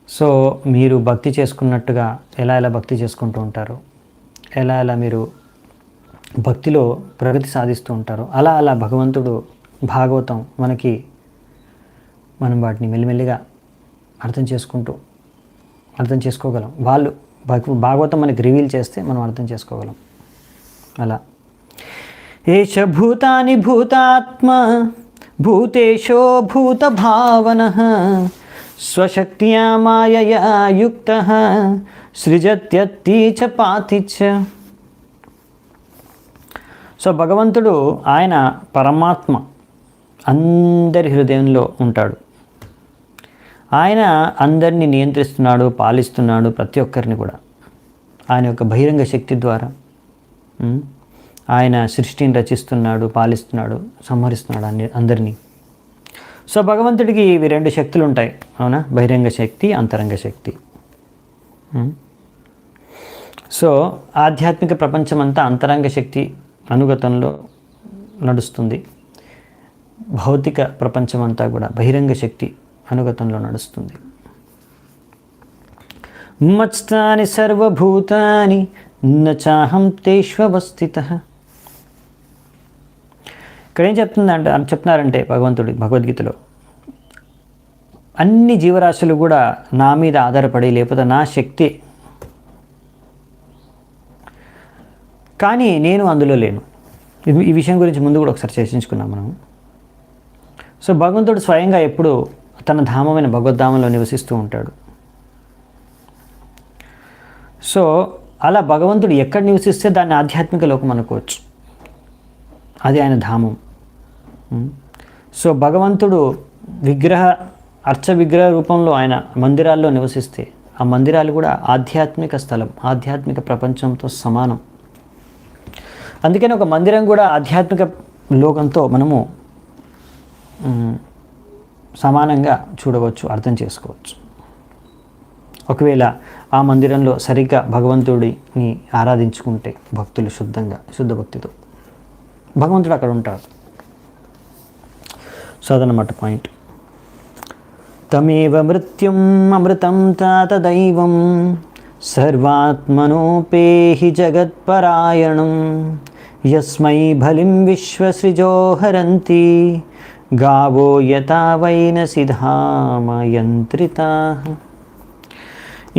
సో మీరు భక్తి చేసుకున్నట్టుగా ఎలా భక్తి చేసుకుంటూ ఉంటారు, ఎలా మీరు భక్తిలో ప్రగతి సాధిస్తూ ఉంటారు, అలా భగవంతుడు భాగవతం మనం వాటిని మెల్లిమెల్లిగా అర్థం చేసుకోగలం. వాళ్ళు భాగవతం మనకి రివీల్ చేస్తే మనం అర్థం చేసుకోగలం. అలా ఏష భూతాని భూతాత్మ భూతేషో భూత భావన స్వశక్త్యా మాయయా యుక్తః సృజత్యత్తి చ పాతి చ. సో భగవంతుడు ఆయన పరమాత్మ అందరి హృదయంలో ఉంటాడు. ఆయన అందరినీ నియంత్రిస్తున్నాడు, పాలిస్తున్నాడు, ప్రతి ఒక్కరిని కూడా ఆయన యొక్క బహిరంగ శక్తి ద్వారా. ఆయన సృష్టిని రచిస్తున్నాడు, పాలిస్తున్నాడు, సంహరిస్తున్నాడు అందరినీ. సో భగవంతుడికి ఇవి 2 శక్తులు ఉంటాయి, అవునా? బహిరంగ శక్తి, అంతరంగ శక్తి. సో ఆధ్యాత్మిక ప్రపంచం అంతా అంతరంగ శక్తి అనుగతంలో నడుస్తుంది. భౌతిక ప్రపంచం అంతా కూడా బహిరంగ శక్తి అనుగతంలో నడుస్తుంది. మత్స్థాని సర్వభూతాని నచాహం తేష్వస్థితః. ఇక్కడ ఏం చెప్తున్నారంటే భగవంతుడి భగవద్గీతలో, అన్ని జీవరాశులు కూడా నా మీద ఆధారపడి, లేకపోతే నా శక్తి, కానీ నేను అందులో లేను. ఈ విషయం గురించి ముందు కూడా ఒకసారి చర్చించుకున్నాం మనం. సో భగవంతుడు స్వయంగా ఎప్పుడు తన ధామమైన భగవద్ధామంలో నివసిస్తూ ఉంటాడు. సో అలా భగవంతుడు ఎక్కడ నివసిస్తే దాన్ని ఆధ్యాత్మిక లోకం అనుకోవచ్చు, అది ఆయన ధామం. సో భగవంతుడు అర్చ విగ్రహ రూపంలో ఆయన మందిరాల్లో నివసిస్తే ఆ మందిరాలు కూడా ఆధ్యాత్మిక స్థలం, ఆధ్యాత్మిక ప్రపంచంతో సమానం. అందుకని ఒక మందిరం కూడా ఆధ్యాత్మిక లోకంతో మనము సమానంగా చూడవచ్చు, అర్థం చేసుకోవచ్చు. ఒకవేళ ఆ మందిరంలో సరిగ్గా భగవంతుడిని ఆరాధించుకుంటే భక్తులు శుద్ధ భక్తితో భగవంతుడు అక్కడ ఉంటాడు. సో అదనమాట పాయింట్. తమేవ మృత్యుం అమృతం తాత దైవం సర్వాత్మనోపేహి జగత్పరాయణం యస్మై బలిం విశ్వసృజో హరంతి గావో యథా వైనసి ధామ యంత్రితాః.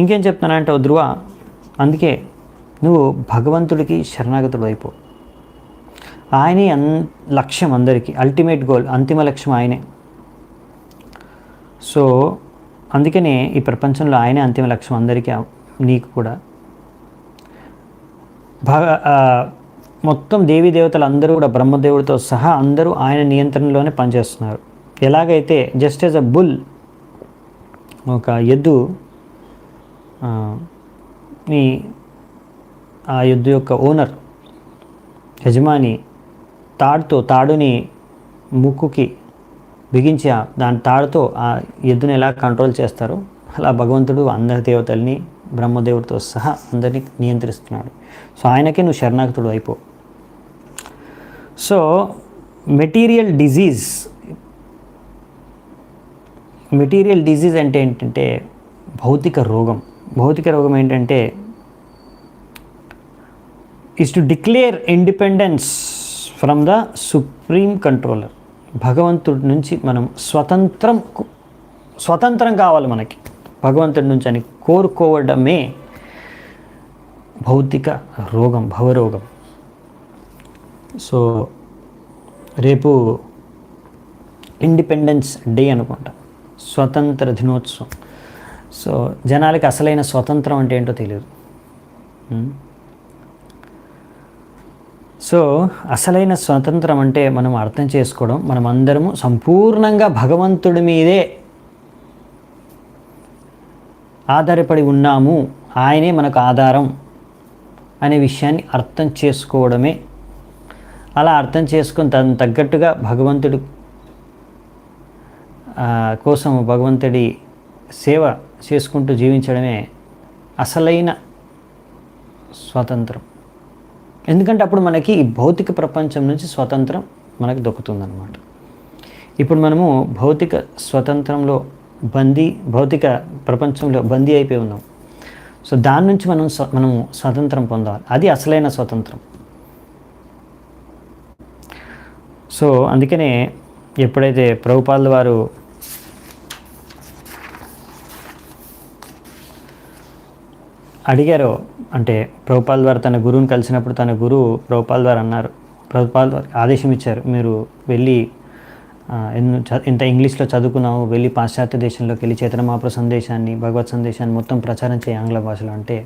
ఇంకేం చెప్తానంటే ధ్రువ, అందుకే నువ్వు భగవంతుడికి శరణాగతుడు అయిపో. ఆయనే లక్ష్యం, అందరికీ అల్టిమేట్ గోల్, అంతిమ లక్ష్యం ఆయనే. సో అందుకనే ఈ ప్రపంచంలో ఆయనే అంతిమ లక్ష్యం అందరికీ, నీకు కూడా. మొత్తం దేవీ దేవతలు అందరూ కూడా బ్రహ్మదేవుడితో సహా అందరూ ఆయన నియంత్రణలోనే పనిచేస్తున్నారు. ఎలాగైతే జస్ట్ యాజ్ అ బుల్, ఒక ఎద్దు ఆ ఎద్దు యొక్క ఓనర్, యజమాని తాడుని ముక్కుకి బిగించి దాని తాడుతో ఆ ఎద్దుని ఎలా కంట్రోల్ చేస్తారో అలా భగవంతుడు అందరి దేవతల్ని బ్రహ్మదేవుడితో సహా అందరినీ నియంత్రిస్తున్నాడు. సో ఆయనకే నువ్వు శరణాగతుడు అయిపో. సో మెటీరియల్ డిజీజ్ అంటే ఏంటంటే భౌతిక రోగం ఏంటంటే is to declare independence from the supreme controller. భగవంతుడి నుంచి మనం స్వతంత్రం కావాలి మనకి భగవంతుడి నుంచి అని కోరుకోవడమే భౌతిక రోగం, భవరోగం. సో రేపు ఇండిపెండెన్స్ డే అనుకుంటా, స్వతంత్ర దినోత్సవం. సో జనాలకి అసలైన స్వతంత్రం అంటే ఏంటో తెలియదు. సో అసలైన స్వతంత్రం అంటే మనం అర్థం చేసుకోవడం, మనం అందరము సంపూర్ణంగా భగవంతుడి మీదే ఆధారపడి ఉన్నాము, ఆయనే మనకు ఆధారం అనే విషయాన్ని అర్థం చేసుకోవడమే. అలా అర్థం చేసుకొని దానికి తగ్గట్టుగా భగవంతుడి కోసం భగవంతుడి సేవ చేసుకుంటూ జీవించడమే అసలైన స్వాతంత్రం. ఎందుకంటే అప్పుడు మనకి ఈ భౌతిక ప్రపంచం నుంచి స్వతంత్రం మనకు దొక్కుతుందన్నమాట. ఇప్పుడు మనము భౌతిక స్వతంత్రంలో భౌతిక ప్రపంచంలో బందీ అయిపోయి ఉన్నాం. సో దాని నుంచి మనము స్వతంత్రం పొందాలి, అది అసలైన స్వతంత్రం. సో అందుకనే ఎప్పుడైతే ప్రభుపాదుల వారు అడిగారో, అంటే ప్రభుపాదుల వారు తన గురువుని కలిసినప్పుడు తన గురువు ప్రభుపాదుల వారు అన్నారు, ప్రభుపాదుల వారు ఆదేశం ఇచ్చారు, మీరు వెళ్ళి ఇంత ఇంగ్లీష్లో చదువుకున్నావు, వెళ్ళి పాశ్చాత్య దేశంలోకి వెళ్ళి చైతన్య మహాప్రభు సందేశాన్ని, భగవత్ సందేశాన్ని మొత్తం ప్రచారం చేయి ఆంగ్ల భాషలో. అంటే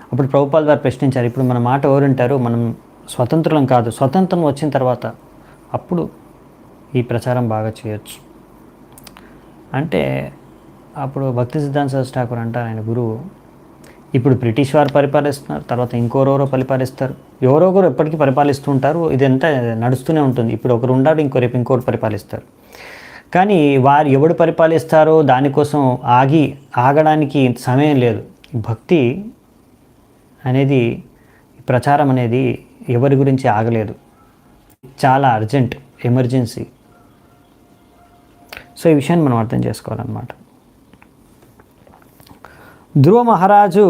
అప్పుడు ప్రభుపాదుల వారు ప్రశ్నించారు, ఇప్పుడు మన మాట ఎవరుంటారు, మనం స్వతంత్రం కాదు, స్వతంత్రం వచ్చిన తర్వాత అప్పుడు ఈ ప్రచారం బాగా చేయొచ్చు అంటే. అప్పుడు భక్తి సిద్ధాంత సరస్వతి ఠాకూర్ అంటారు, ఆయన గురువు, ఇప్పుడు బ్రిటిష్ వారు పరిపాలిస్తున్నారు, తర్వాత ఇంకోరెవరో పరిపాలిస్తారు, ఎవరొకరు ఎప్పటికీ పరిపాలిస్తూ ఉంటారు, ఇదంతా నడుస్తూనే ఉంటుంది. ఇప్పుడు ఒకరు ఉండాలి, రేపు ఇంకోరు పరిపాలిస్తారు. కానీ వారు ఎవడు పరిపాలిస్తారో దానికోసం ఆగడానికి సమయం లేదు. భక్తి అనేది, ప్రచారం అనేది ఎవరి గురించి ఆగలేదు, చాలా అర్జెంట్, ఎమర్జెన్సీ. సో ఈ విషయాన్ని మనం అర్థం చేసుకోవాలన్నమాట. ధ్రువ మహారాజు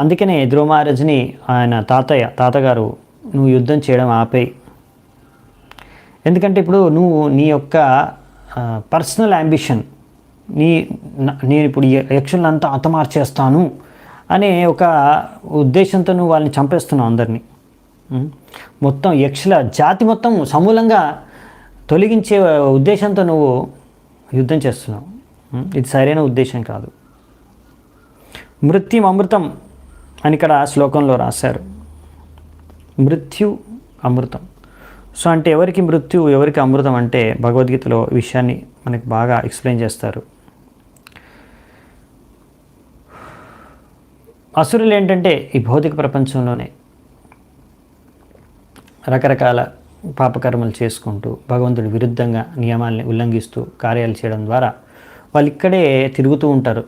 అందుకనే ధ్రువ మహారాజుని ఆయన తాతగారు నువ్వు యుద్ధం చేయడం ఆపేయి, ఎందుకంటే ఇప్పుడు నువ్వు నీ యొక్క పర్సనల్ యాంబిషన్, నేను ఇప్పుడు యక్షులను అంతా హతమార్చేస్తాను అనే ఒక ఉద్దేశంతో నువ్వు వాళ్ళని చంపేస్తున్నావు అందరినీ. మొత్తం యక్షుల జాతి మొత్తం సమూలంగా తొలగించే ఉద్దేశంతో నువ్వు యుద్ధం చేస్తున్నావు. ఇది సరైన ఉద్దేశం కాదు. మృత్యు అమృతం అని ఇక్కడ శ్లోకంలో రాశారు. మృత్యు అమృతం. సో అంటే ఎవరికి మృత్యు ఎవరికి అమృతం అంటే భగవద్గీతలో విషయాన్ని మనకి బాగా ఎక్స్ప్లెయిన్ చేస్తారు. అసురులు ఏంటంటే ఈ భౌతిక ప్రపంచంలోనే రకరకాల పాపకర్మలు చేసుకుంటూ భగవంతుడి విరుద్ధంగా నియమాల్ని ఉల్లంఘిస్తూ కార్యాలు చేయడం ద్వారా వాళ్ళు ఇక్కడే తిరుగుతూ ఉంటారు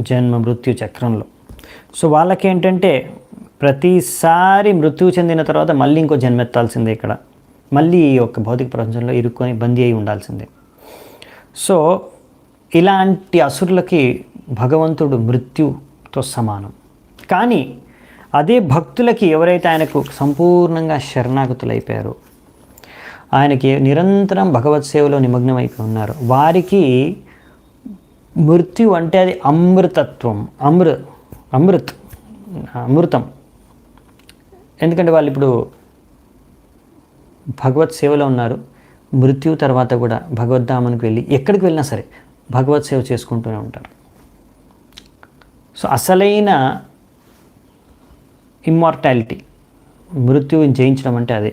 జన్మ మృత్యు చక్రంలో. సో వాళ్ళకేంటంటే ప్రతిసారి మృత్యువు చెందిన తర్వాత మళ్ళీ ఇంకో జన్మెత్తాల్సిందే, ఇక్కడ మళ్ళీ ఈ యొక్క భౌతిక ప్రపంచంలో ఇరుక్కొని బందీ అయి ఉండాల్సిందే. సో ఇలాంటి అసురులకి భగవంతుడు మృత్యుతో సమానం. కానీ అదే భక్తులకి ఎవరైతే ఆయనకు సంపూర్ణంగా శరణాగతులైపోయారో, ఆయనకి నిరంతరం భగవత్ సేవలో నిమగ్నమైపోయి ఉన్నారు, వారికి మృత్యు అంటే అది అమృతత్వం, అమృతం. ఎందుకంటే వాళ్ళు ఇప్పుడు భగవత్ సేవలో ఉన్నారు. మృత్యు తర్వాత కూడా భగవద్ధామానికి వెళ్ళి ఎక్కడికి వెళ్ళినా సరే భగవత్ సేవ చేసుకుంటూనే ఉంటారు. సో అసలైన ఇమ్మార్టాలిటీ, మృత్యువుని జయించడం అంటే అదే.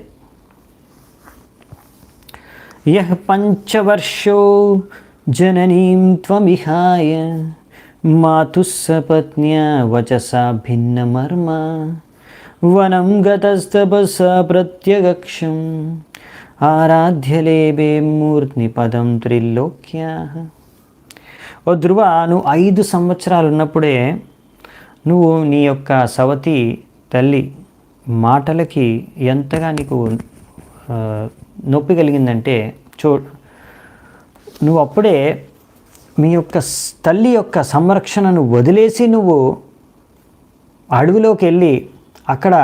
యః పంచవర్షో జననీం త్వమిహాయ మాతుః సపత్న్యా వచసా భిన్నమర్మ వనం గతస్తపసా ప్రత్యగక్షం ఆరాధ్యలేబే మూర్ధ్ని పదం త్రిలోక్యాః. ఓ ధ్రువ, నువ్వు 5 సంవత్సరాలు ఉన్నప్పుడే నువ్వు నీ యొక్క సవతి తల్లి మాటలకి ఎంతగా నీకు నొప్పి కలిగిందంటే నువ్వు అప్పుడే మీ యొక్క తల్లి యొక్క సంరక్షణను వదిలేసి నువ్వు అడవిలోకి వెళ్ళి అక్కడ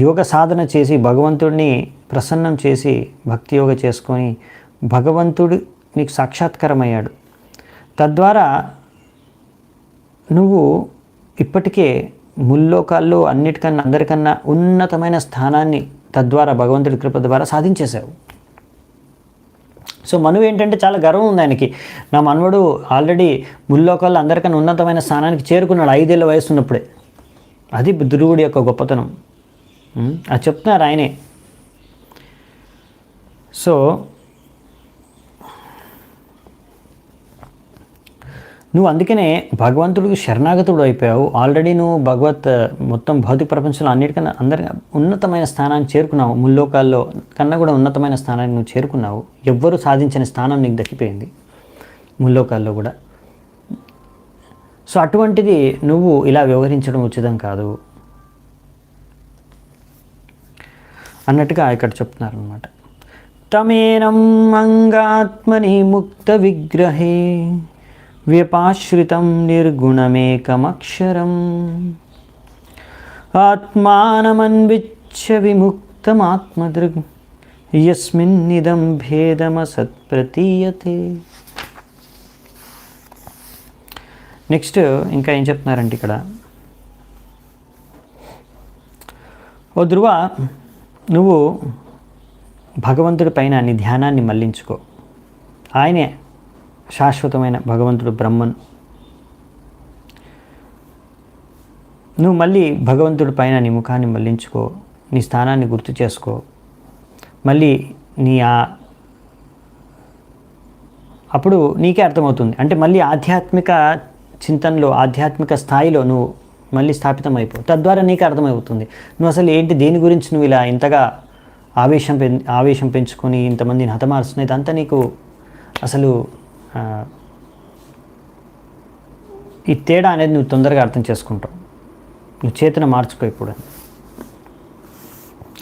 యోగ సాధన చేసి భగవంతుడిని ప్రసన్నం చేసి భక్తి యోగ చేసుకొని భగవంతుడు నీకు సాక్షాత్కారమయ్యాడు. తద్వారా నువ్వు ఇప్పటికే ముల్లోకాల్లో అన్నిటికన్నా అందరికన్నా ఉన్నతమైన స్థానాన్ని తద్వారా భగవంతుడి కృప ద్వారా సాధించేశావు. సో మనువు ఏంటంటే చాలా గర్వం ఉంది ఆయనకి, నా మనవడు ఆల్రెడీ ముల్లోకాల్లో అందరికన్నా ఉన్నతమైన స్థానానికి చేరుకున్నాడు 5 ఏళ్ళ వయసు ఉన్నప్పుడే. అది ధ్రువుడి యొక్క గొప్పతనం. అది చెప్తున్నారు ఆయనే. సో నువ్వు అందుకనే భగవంతుడికి శరణాగతుడు అయిపోయావు. ఆల్రెడీ నువ్వు మొత్తం భౌతిక ప్రపంచంలో అన్నిటికన్నా అందరి ఉన్నతమైన స్థానాన్ని చేరుకున్నావు. ముల్లోకాల్లో కన్నా కూడా ఉన్నతమైన స్థానాన్ని నువ్వు చేరుకున్నావు. ఎవ్వరూ సాధించని స్థానం నీకు దక్కిపోయింది ముల్లోకాల్లో కూడా. సో అటువంటిది నువ్వు ఇలా వ్యవహరించడం ఉచితం కాదు అన్నట్టుగా ఇక్కడ చెప్తున్నారు అన్నమాట. తమేనం అంగాత్మని ముక్త విగ్రహే వ్యపాశ్రితం నిర్గుణమేకమక్షరం ఆత్మానమన్విచ్ఛ విముక్తమాత్మదృగ్ యస్మిన్నిదం భేదమసత్ప్రతీయతే. నెక్స్ట్ ఇంకా ఏం చెప్తున్నారంటే ఇక్కడ, ఓ ధ్రువ, నువ్వు భగవంతుడి పైన నీ ధ్యానాన్ని మళ్లించుకో. ఆయనే శాశ్వతమైన భగవంతుడు బ్రహ్మన్. నువ్వు మళ్ళీ భగవంతుడి పైన నీ ముఖాన్ని మళ్లించుకో, నీ స్థానాన్ని గుర్తు చేసుకో. మళ్ళీ అప్పుడు నీకే అర్థమవుతుంది. అంటే మళ్ళీ ఆధ్యాత్మిక చింతనలో ఆధ్యాత్మిక స్థాయిలో నువ్వు మళ్ళీ స్థాపితం అయిపో. తద్వారా నీకు అర్థమవుతుంది నువ్వు అసలు ఏంటి, దేని గురించి నువ్వు ఇలా ఇంతగా ఆవేశం పెంచుకొని ఇంతమందిని హతమారుస్తున్నాయి. ఇదంతా నీకు అసలు ఈ తేడా అనేది నువ్వు తొందరగా అర్థం చేసుకుంటావు. నువ్వు చేతన మార్చుకో ఇప్పుడు.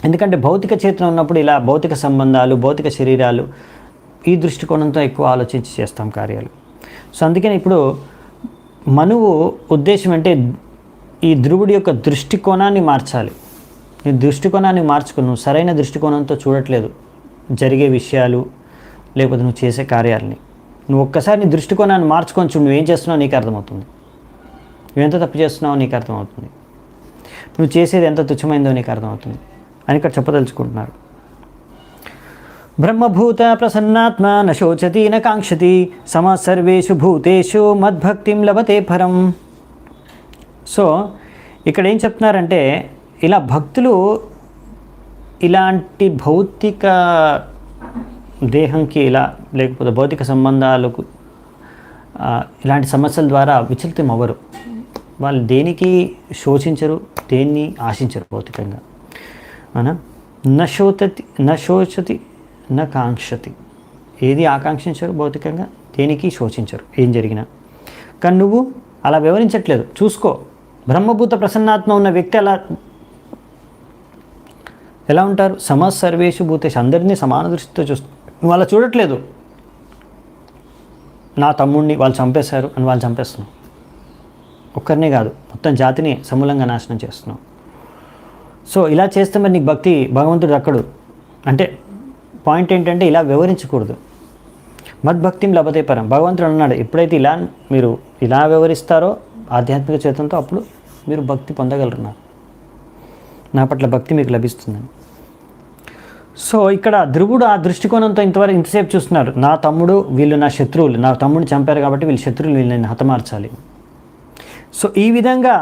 ఎందుకంటే భౌతిక చేతన ఉన్నప్పుడు ఇలా భౌతిక సంబంధాలు, భౌతిక శరీరాలు, ఈ దృష్టికోణంతో ఎక్కువ ఆలోచించి చేస్తాం కార్యాలు. సో అందుకని ఇప్పుడు మనువు ఉద్దేశం అంటే ఈ ధ్రువుడి యొక్క దృష్టికోణాన్ని మార్చాలి. నీ దృష్టికోణాన్ని మార్చుకుని నువ్వు సరైన దృష్టికోణంతో చూడట్లేదు జరిగే విషయాలు, లేకపోతే నువ్వు చేసే కార్యాలని. నువ్వు ఒక్కసారి నీ దృష్టికోణాన్ని మార్చుకొని చూడు, నువ్వేం చేస్తున్నావు నీకు అర్థమవుతుంది. నువ్వెంత తప్పు చేస్తున్నావో నీకు అర్థమవుతుంది. నువ్వు చేసేది ఎంత తుచ్చమైందో నీకు అర్థమవుతుంది అని ఇక్కడ చెప్పదలుచుకుంటున్నారు. బ్రహ్మభూత ప్రసన్నాత్మ న శోచతి న కాంక్షతి సమ సర్వేషు భూతేషు మద్భక్తిం లభతే పరం. సో ఇక్కడ ఏం చెప్తున్నారంటే ఇలా భక్తులు ఇలాంటి భౌతిక దేహంకి ఇలా లేకపోతే భౌతిక సంబంధాలకు ఇలాంటి సమస్యల ద్వారా విచలితం అవ్వరు. వాళ్ళు దేనికి శోచించరు, దేన్ని ఆశించరు భౌతికంగా. అవునా? శోచతి న కాంక్షతి, ఏది ఆకాంక్షించరు భౌతికంగా, దేనికి శోచించరు ఏం జరిగినా. కానీ నువ్వు అలా వివరించట్లేదు. చూసుకో, బ్రహ్మభూత ప్రసన్నాత్మ ఉన్న వ్యక్తి ఎలా ఉంటారు? సర్వేషు భూతేషు, అందరినీ సమాన దృష్టితో చూస్తారు. నువ్వు అలా చూడట్లేదు. నా తమ్ముడిని వాళ్ళు చంపేశారు అని వాళ్ళు చంపేస్తున్నావు. ఒక్కరినే కాదు, మొత్తం జాతిని సమూలంగా నాశనం చేస్తున్నావు. సో ఇలా చేస్తే మరి నీకు భక్తి భగవంతుడు దక్కడు. అంటే పాయింట్ ఏంటంటే ఇలా వివరించకూడదు. మద్భక్తిం లభతే పరం. భగవంతుడు అన్నాడు, ఎప్పుడైతే మీరు ఇలా వివరిస్తారో ఆధ్యాత్మిక చేతంతో అప్పుడు మీరు భక్తి పొందగలరు. నా పట్ల భక్తి మీకు లభిస్తుందని. సో ఇక్కడ ధ్రువుడు ఆ దృష్టికోణంతో ఇంతసేపు చూస్తున్నారు. నా తమ్ముడు, వీళ్ళు నా శత్రువులు, నా తమ్ముడిని చంపారు కాబట్టి వీళ్ళు శత్రువులు, వీళ్ళు నేను హతమార్చాలి. సో ఈ విధంగా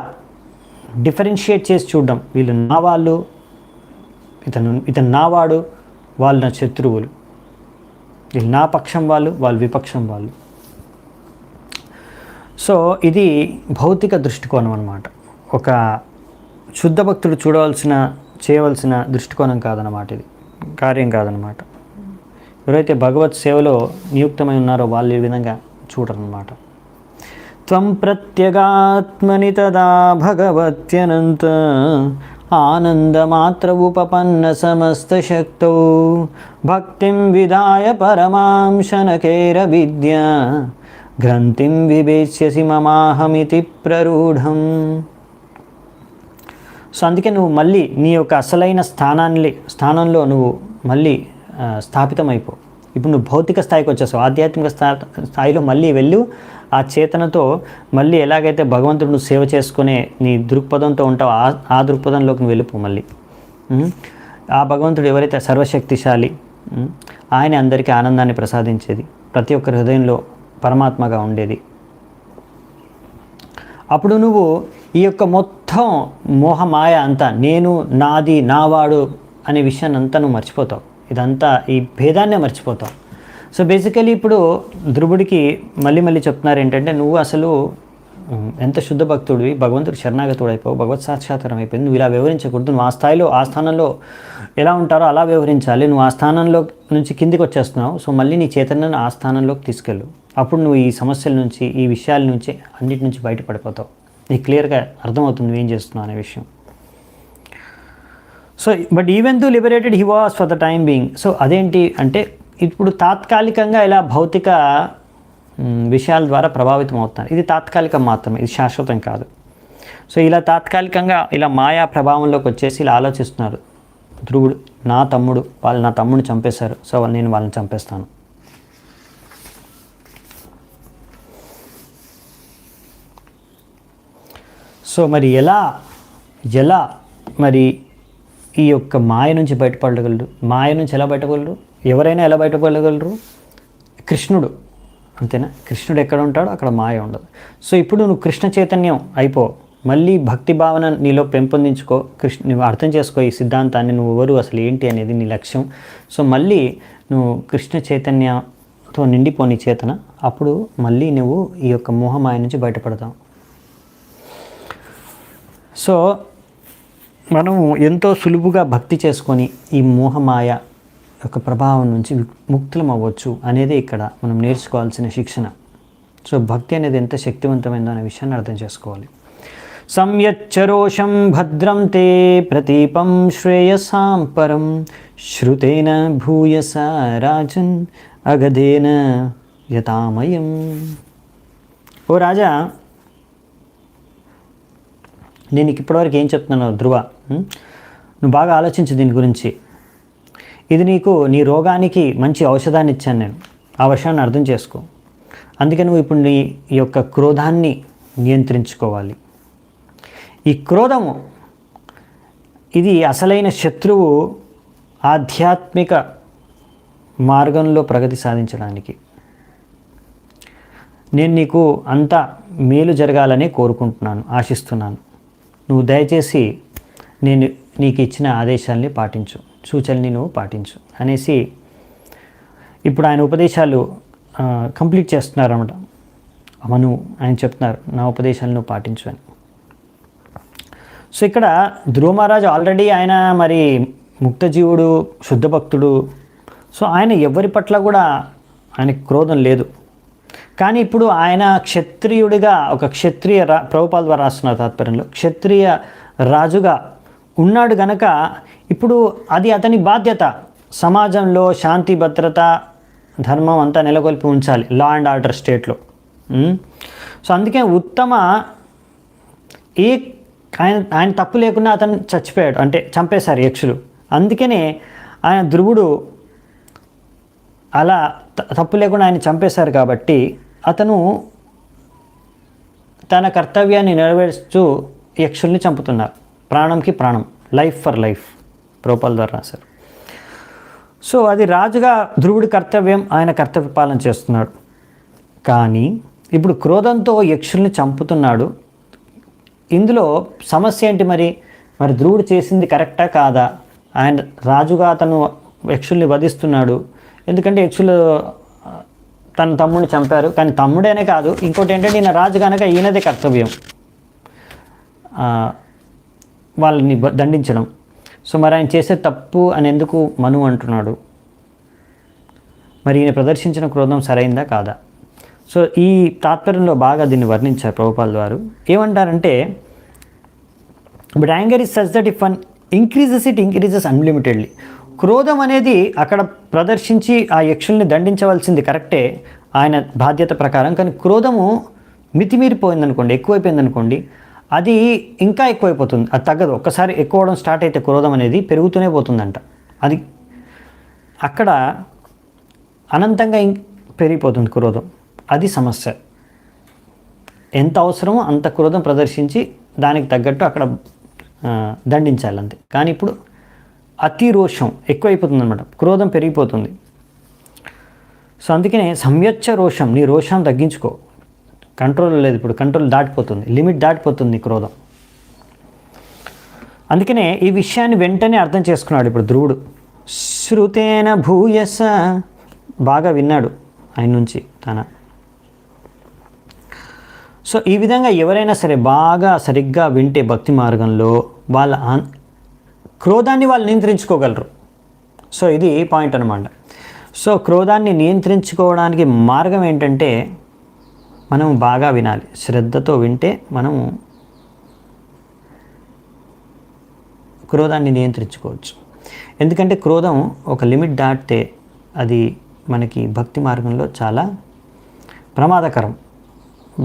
డిఫరెన్షియేట్ చేసి చూడడం. వీళ్ళు నా వాళ్ళు, ఇతను నావాడు, వాళ్ళు నా శత్రువులు. వీళ్ళు నా పక్షం వాళ్ళు, వాళ్ళు విపక్షం వాళ్ళు. సో ఇది భౌతిక దృష్టికోణం అన్నమాట. ఒక శుద్ధ భక్తుడు చేయవలసిన దృష్టికోణం కాదన్నమాట. ఇది కార్యం కాదన్నమాట. ఎవరైతే భగవత్ సేవలో నియుక్తమై ఉన్నారో వాళ్ళు ఈ విధంగా చూడరన్నమాట. త్వం ప్రత్యగాత్మని తదా భగవత్యనంత ఆనందమాత్ర ఉపపన్న సమస్త శక్తౌ భక్తిం విదాయ పరమాం శనకేర విద్య గ్రంథిం వివేచ్యసి మమాహమితి ప్రరూఢం. సో అందుకే నువ్వు మళ్ళీ నీ యొక్క అసలైన స్థానంలో నువ్వు మళ్ళీ స్థాపితమైపో. ఇప్పుడు నువ్వు భౌతిక స్థాయికి వచ్చేసావు. ఆధ్యాత్మిక స్థాయిలో మళ్ళీ వెళ్ళు. ఆ చేతనతో మళ్ళీ ఎలాగైతే భగవంతుడు నువ్వు సేవ చేసుకునే నీ దృక్పథంతో ఉంటావో ఆ దృక్పథంలోకి నువ్వు వెళ్ళిపో మళ్ళీ. ఆ భగవంతుడు ఎవరైతే సర్వశక్తిశాలి, ఆయన అందరికీ ఆనందాన్ని ప్రసాదించేది, ప్రతి ఒక్కరి హృదయంలో పరమాత్మగా ఉండేది. అప్పుడు నువ్వు ఈ యొక్క మొత్తం మోహమాయ అంతా, నేను, నాది, నావాడు అనే విషయాన్ని అంతా నువ్వు మర్చిపోతావు. ఇదంతా ఈ భేదాన్నే మర్చిపోతావు. సో బేసికలీ ఇప్పుడు ధ్రువుడికి మళ్ళీ చెప్తున్నారు ఏంటంటే, నువ్వు అసలు ఎంత శుద్ధ భక్తుడివి, భగవంతుడు శరణాగతుడు అయిపోవు, భగవత్ సాక్షాత్కారం అయిపోయింది. నువ్వు ఇలా వివరించకూడదు. నువ్వు ఆ స్థానంలో ఎలా ఉంటారో అలా వివరించాలి. నువ్వు ఆ స్థానంలో నుంచి కిందికి వచ్చేస్తున్నావు. సో మళ్ళీ నీ చైతన్యాన్ని ఆ స్థానంలోకి తీసుకెళ్ళు. అప్పుడు నువ్వు ఈ సమస్యల నుంచి, ఈ విషయాల నుంచి, అన్నిటి నుంచి బయటపడిపోతావు. నీకు క్లియర్గా అర్థమవుతుంది నువ్వేం చేస్తున్నావు అనే విషయం. So but even though liberated he was for the time being. So అదేంటి అంటే, ఇప్పుడు తాత్కాలికంగా ఇలా భౌతిక విషయాల ద్వారా ప్రభావితం అవుతున్నారు. ఇది తాత్కాలికం మాత్రమే, ఇది శాశ్వతం కాదు. సో ఇలా తాత్కాలికంగా ఇలా మాయా ప్రభావంలోకి వచ్చేసి ఇలా ఆలోచిస్తున్నారు. ధ్రువుడు నా తమ్ముడు, వాళ్ళు నా తమ్ముడిని చంపేశారు, సో నేను వాళ్ళని చంపేస్తాను. సో మరి ఎలా మరి ఈ యొక్క మాయ నుంచి బయటపడగలరు? మాయ నుంచి ఎలా బయటపడగలరు? ఎవరైనా ఎలా బయటపడగలరు? కృష్ణుడు, అంతేనా? కృష్ణుడు ఎక్కడ ఉంటాడో అక్కడ మాయ ఉండదు. సో ఇప్పుడు నువ్వు కృష్ణ చైతన్యం అయిపో, మళ్ళీ భక్తి భావన నీలో పెంపొందించుకో, నువ్వు అర్థం చేసుకో ఈ సిద్ధాంతాన్ని, నువ్వు ఎవరు, అసలు ఏంటి అనేది నీ లక్ష్యం. సో మళ్ళీ నువ్వు కృష్ణ చైతన్యంతో నిండిపో నీ చేతన. అప్పుడు మళ్ళీ నువ్వు ఈ యొక్క మోహమాయ నుంచి బయటపడతావు. సో మనము ఎంతో సులువుగా భక్తి చేసుకొని ఈ మోహమాయ యొక్క ప్రభావం నుంచి ముక్తులం అవ్వచ్చు అనేది ఇక్కడ మనం నేర్చుకోవాల్సిన శిక్షణ. సో భక్తి అనేది ఎంత శక్తివంతమైందో అనే విషయాన్ని అర్థం చేసుకోవాలి. సంయచ్చరోషం భద్రం తే ప్రతీపం శ్రేయసాం పరం శ్రుతేన భూయస రాజన్ అగధేన యతామయం. ఓ రాజా, నేను నీకు ఇప్పటివరకు ఏం చెప్తున్నాను ధ్రువ, నువ్వు బాగా ఆలోచించు దీని గురించి. ఇది నీకు నీ రోగానికి మంచి ఔషధాన్ని ఇచ్చాను నేను, ఆ విషయాన్ని అర్థం చేసుకో. అందుకే నువ్వు ఇప్పుడు నీ యొక్క క్రోధాన్ని నియంత్రించుకోవాలి. ఈ క్రోధము ఇది అసలైన శత్రువు ఆధ్యాత్మిక మార్గంలో ప్రగతి సాధించడానికి. నేను నీకు అంతా మేలు జరగాలని కోరుకుంటున్నాను, ఆశిస్తున్నాను. నువ్వు దయచేసి నేను నీకు ఇచ్చిన ఆదేశాలని పాటించు, సూచనని నువ్వు పాటించు అనేసి ఇప్పుడు ఆయన ఉపదేశాలు కంప్లీట్ చేస్తున్నారు అన్నమాట. మను ఆయన చెప్తున్నారు, నా ఉపదేశాలను నువ్వు పాటించు అని. సో ఇక్కడ ధ్రువ మహారాజు ఆల్రెడీ ఆయన మరి ముక్తజీవుడు, శుద్ధ భక్తుడు. సో ఆయన ఎవరి పట్ల కూడా ఆయనకి క్రోధం లేదు. కానీ ఇప్పుడు ఆయన క్షత్రియుడిగా, ఒక క్షత్రియ ప్రభుపాద ద్వారా రాస్తున్నారు తాత్పర్యంలో, క్షత్రియ రాజుగా ఉన్నాడు గనక ఇప్పుడు అది అతని బాధ్యత. సమాజంలో శాంతి భద్రత ధర్మం అంతా నెలకొల్పి ఉంచాలి, లా అండ్ ఆర్డర్ స్టేట్లో. సో అందుకే ఉత్తమ ఏ ఆయన తప్పు లేకుండా అతను చచ్చిపోయాడు, అంటే చంపేశారు యక్షులు. అందుకనే ఆయన ధ్రువుడు అలా తప్పు లేకుండా ఆయన చంపేశారు కాబట్టి అతను తన కర్తవ్యాన్ని నెరవేరుస్తూ యక్షుల్ని చంపుతున్నారు. ప్రాణంకి ప్రాణం, లైఫ్ ఫర్ లైఫ్ ప్రభుపాద ద్వారా రాశారు. సో అది రాజుగా ధ్రువుడి కర్తవ్యం, ఆయన కర్తవ్య పాలన చేస్తున్నాడు. కానీ ఇప్పుడు క్రోధంతో యక్షుల్ని చంపుతున్నాడు. ఇందులో సమస్య ఏంటి మరి ధ్రువుడు చేసింది కరెక్టా కాదా? ఆయన రాజుగా అతను యక్షుల్ని వధిస్తున్నాడు. ఎందుకంటే యక్షులు తన తమ్ముడిని చంపారు. కానీ తమ్ముడేనే కాదు, ఇంకోటి ఏంటంటే ఈయన రాజు కనుక ఈయనదే కర్తవ్యం వాళ్ళని దండించడం. సో మరి ఆయన చేసే తప్పు అని ఎందుకు మను అంటున్నాడు? మరి ఈయన ప్రదర్శించిన క్రోధం సరైందా కాదా? సో ఈ తాత్పర్యంలో బాగా దీన్ని వర్ణించారు ప్రభుపాద వారు. ఏమంటారంటే, but anger is such that if one increases it increases unlimitedly. క్రోధం అనేది అక్కడ ప్రదర్శించి ఆ యక్షుల్ని దండించవలసింది కరెక్టే ఆయన బాధ్యత ప్రకారం. కానీ క్రోధము మితిమీరిపోయిందనుకోండి, ఎక్కువైపోయిందనుకోండి, అది ఇంకా ఎక్కువైపోతుంది, అది తగ్గదు. ఒక్కసారి ఎక్కువ అవడం స్టార్ట్ అయితే క్రోధం అనేది పెరుగుతూనే పోతుందంట. అది అక్కడ అనంతంగా పెరిగిపోతుంది క్రోధం. అది సమస్య. ఎంత అవసరమో అంత క్రోధం ప్రదర్శించి దానికి తగ్గట్టు అక్కడ దండించాలి అంతే. కానీ ఇప్పుడు అతి రోషం ఎక్కువైపోతుంది అనమాట, క్రోధం పెరిగిపోతుంది. సో అందుకనే సంయచ్చ రోషం, నీ రోషం తగ్గించుకో. కంట్రోల్ లేదు, ఇప్పుడు కంట్రోల్ దాటిపోతుంది, లిమిట్ దాటిపోతుంది క్రోధం. అందుకనే ఈ విషయాన్ని వెంటనే అర్థం చేసుకున్నాడు ఇప్పుడు ధ్రువుడు. శృతేన భూయస, బాగా విన్నాడు ఆయన నుంచి తన. సో ఈ విధంగా ఎవరైనా సరే బాగా సరిగ్గా వింటే భక్తి మార్గంలో వాళ్ళ క్రోధాన్ని వాళ్ళు నియంత్రించుకోగలరు. సో ఇది పాయింట్ అనమాట. సో క్రోధాన్ని నియంత్రించుకోవడానికి మార్గం ఏంటంటే, మనం బాగా వినాలి, శ్రద్ధతో వింటే మనము క్రోధాన్ని నియంత్రించుకోవచ్చు. ఎందుకంటే క్రోధం ఒక లిమిట్ దాటితే అది మనకి భక్తి మార్గంలో చాలా ప్రమాదకరం,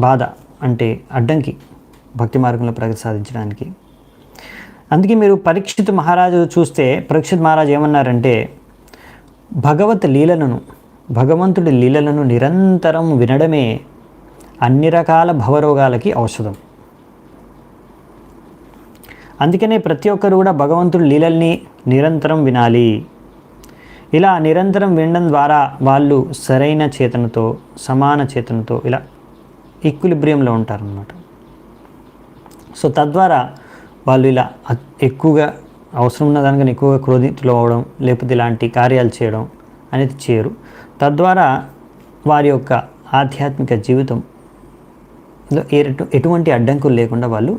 బాధ, అంటే అడ్డంకి భక్తి మార్గంలో ప్రగతి సాధించడానికి. అందుకే మీరు పరీక్షిత్ మహారాజు చూస్తే, పరీక్షిత్ మహారాజు ఏమన్నారంటే, భగవంతుడి లీలలను నిరంతరం వినడమే అన్ని రకాల భవరోగాలకి ఔషధం. అందుకనే ప్రతి ఒక్కరు కూడా భగవంతుడి లీలల్ని నిరంతరం వినాలి. ఇలా నిరంతరం వినడం ద్వారా వాళ్ళు సరైన చేతనతో, సమాన చేతనతో ఇలా ఈక్విలిబ్రియంలో ఉంటారన్నమాట. సో తద్వారా వాళ్ళు ఇలా ఎక్కువగా అవసరం ఉన్న దానికన్నా ఎక్కువగా క్రోధితులు అవ్వడం, లేకపోతే ఇలాంటి కార్యాలు చేయడం అనేది చేయరు. తద్వారా వారి యొక్క ఆధ్యాత్మిక జీవితం ఎటువంటి అడ్డంకులు లేకుండా వాళ్ళు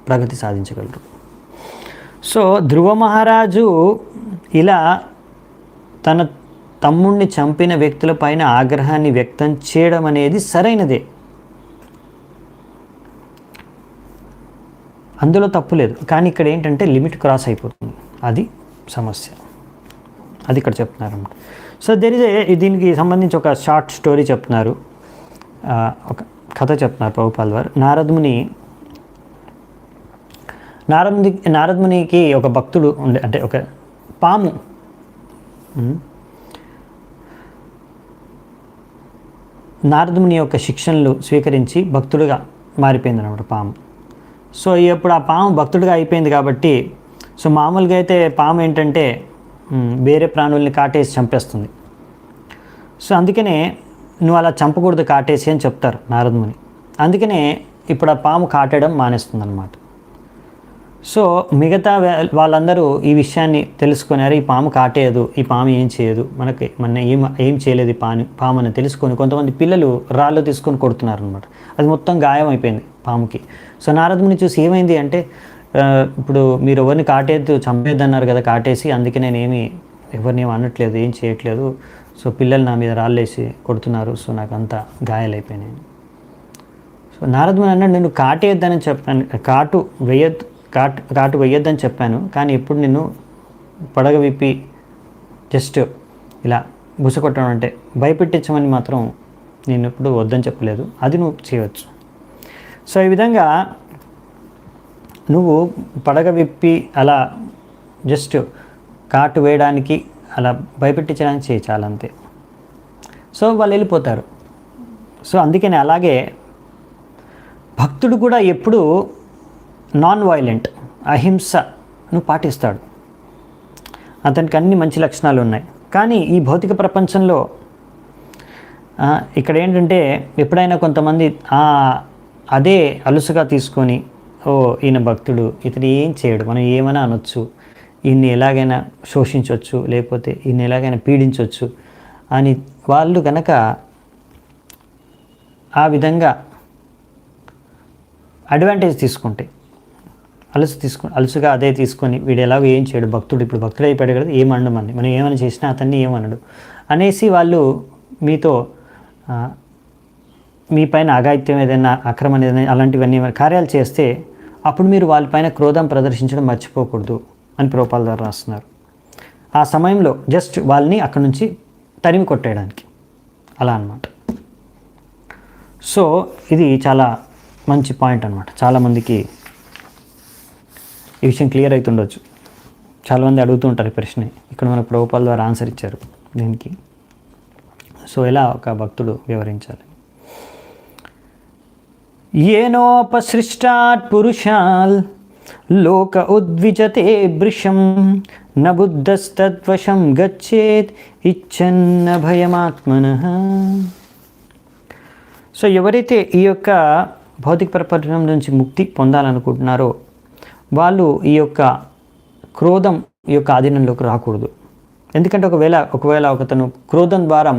ప్రగతి సాధించగలరు. సో ధ్రువ మహారాజు ఇలా తన తమ్ముడిని చంపిన వ్యక్తులపైన ఆగ్రహాన్ని వ్యక్తం చేయడం అనేది సరైనదే. అందులో తప్పు లేదు, కానీ ఇక్కడ ఏంటంటే లిమిట్ క్రాస్ అయిపోతుంది, అది సమస్య, అది ఇక్కడ చెప్తున్నారు అన్నమాట. సో దీనికి సంబంధించి ఒక షార్ట్ స్టోరీ చెప్తున్నారు, ఒక కథ చెప్తున్నారు ప్రభుపాల్ వారు. నారదమునికి ఒక భక్తుడు ఉండే, అంటే ఒక పాము నారదముని యొక్క శిక్షణలు స్వీకరించి భక్తుడిగా మారిపోయింది అన్నమాట పాము. సో ఇప్పుడు ఆ పాము భక్తుడిగా అయిపోయింది కాబట్టి, సో మామూలుగా అయితే పాము ఏంటంటే వేరే ప్రాణుల్ని కాటేసి చంపేస్తుంది. సో అందుకనే నువ్వు అలా చంపకూడదు కాటేసి అని చెప్తారు నారదముని. అందుకనే ఇప్పుడు ఆ పాము కాటేయడం మానేస్తుంది అన్నమాట. సో మిగతా వాళ్ళందరూ ఈ విషయాన్ని తెలుసుకున్నారు, ఈ పాము కాటేయదు, ఈ పాము ఏం చేయదు, మన ఏం చేయలేదు ఈ పాము అని తెలుసుకొని కొంతమంది పిల్లలు రాళ్ళు తీసుకొని కొడుతున్నారు అనమాట. అది మొత్తం గాయం అయిపోయింది పాముకి. సో నారదముని చూసి ఏమైంది అంటే, ఇప్పుడు మీరు ఎవరిని కాటేద్దు చంపేద్దన్నారు కదా కాటేసి, అందుకే నేనేమి ఎవరిని అనట్లేదు, ఏం చేయట్లేదు, సో పిల్లలు నా మీద రాళ్ళేసి కొడుతున్నారు, సో నాకు అంతా గాయాలైపోయినాయి. సో నారదముని అన్నాడు, నేను కాటేయద్దని చెప్పాను, కాటు వేయొద్దని చెప్పాను, కానీ ఎప్పుడు నిన్ను పడగ విప్పి జస్ట్ ఇలా బుసకొట్టడం అంటే భయపెట్టించమని మాత్రం నేను ఎప్పుడు వద్దని చెప్పలేదు, అది నువ్వు చేయవచ్చు. సో ఈ విధంగా నువ్వు పడగ విప్పి అలా జస్ట్ కాటు వేయడానికి అలా భయపెట్టించడానికి చేయి చాలంతే. సో వాళ్ళు వెళ్ళిపోతారు. సో అందుకని అలాగే భక్తుడు కూడా ఎప్పుడు నాన్ వైలెంట్, అహింసను పాటిస్తాడు. అతనికి అన్ని మంచి లక్షణాలు ఉన్నాయి. కానీ ఈ భౌతిక ప్రపంచంలో ఇక్కడ ఏంటంటే ఎప్పుడైనా కొంతమంది అదే అలుసుగా తీసుకొని, ఈయన భక్తుడు, ఇతను ఏం చేయడు, మనం ఏమైనా అనొచ్చు, ఈయన్ని ఎలాగైనా శోషించవచ్చు, లేకపోతే ఈయన్ని ఎలాగైనా పీడించవచ్చు అని వాళ్ళు కనుక ఆ విధంగా అడ్వాంటేజ్ తీసుకుంటే, అలుసుగా అదే తీసుకొని వీడు ఎలాగో ఏం చేయడు, భక్తుడు ఇప్పుడు భక్తుడు అయిపోయాడు కదా, ఏమనడు మనం ఏమైనా చేసినా అతన్ని ఏమనడు అనేసి వాళ్ళు మీతో మీ పైన అఘాయిత్యం ఏదైనా అక్రమం ఏదైనా అలాంటివన్నీ కార్యాలు చేస్తే అప్పుడు మీరు వాళ్ళపైన క్రోధం ప్రదర్శించడం మర్చిపోకూడదు అని ప్రభుపాల్ గారు రాస్తున్నారు. ఆ సమయంలో జస్ట్ వాళ్ళని అక్కడి నుంచి తరిమి కొట్టేయడానికి అలా అన్నమాట. సో ఇది చాలా మంచి పాయింట్ అన్నమాట. చాలామందికి ఈ విషయం క్లియర్ అవుతుండొచ్చు. చాలామంది అడుగుతూ ఉంటారు ఈ ప్రశ్న. ఇక్కడ మన ప్రభుపాల్ ద్వారా ఆన్సర్ ఇచ్చారు దీనికి. సో ఎలా ఒక భక్తుడు వివరించాలి? ఏనోపసృష్టాత్ పురుషాల్ లోక ఉద్విజతే భృశం న బుద్ధస్తద్వశం గచ్చేత్ ఇచ్చన్న భయమాత్మనః. సో ఎవరైతే ఈ యొక్క భౌతిక ప్రపంచం నుంచి ముక్తి పొందాలనుకుంటున్నారో వాళ్ళు ఈ యొక్క క్రోధం ఈ యొక్క ఆధీనంలోకి రాకూడదు. ఎందుకంటే ఒకవేళ ఒకతను క్రోధం ద్వారా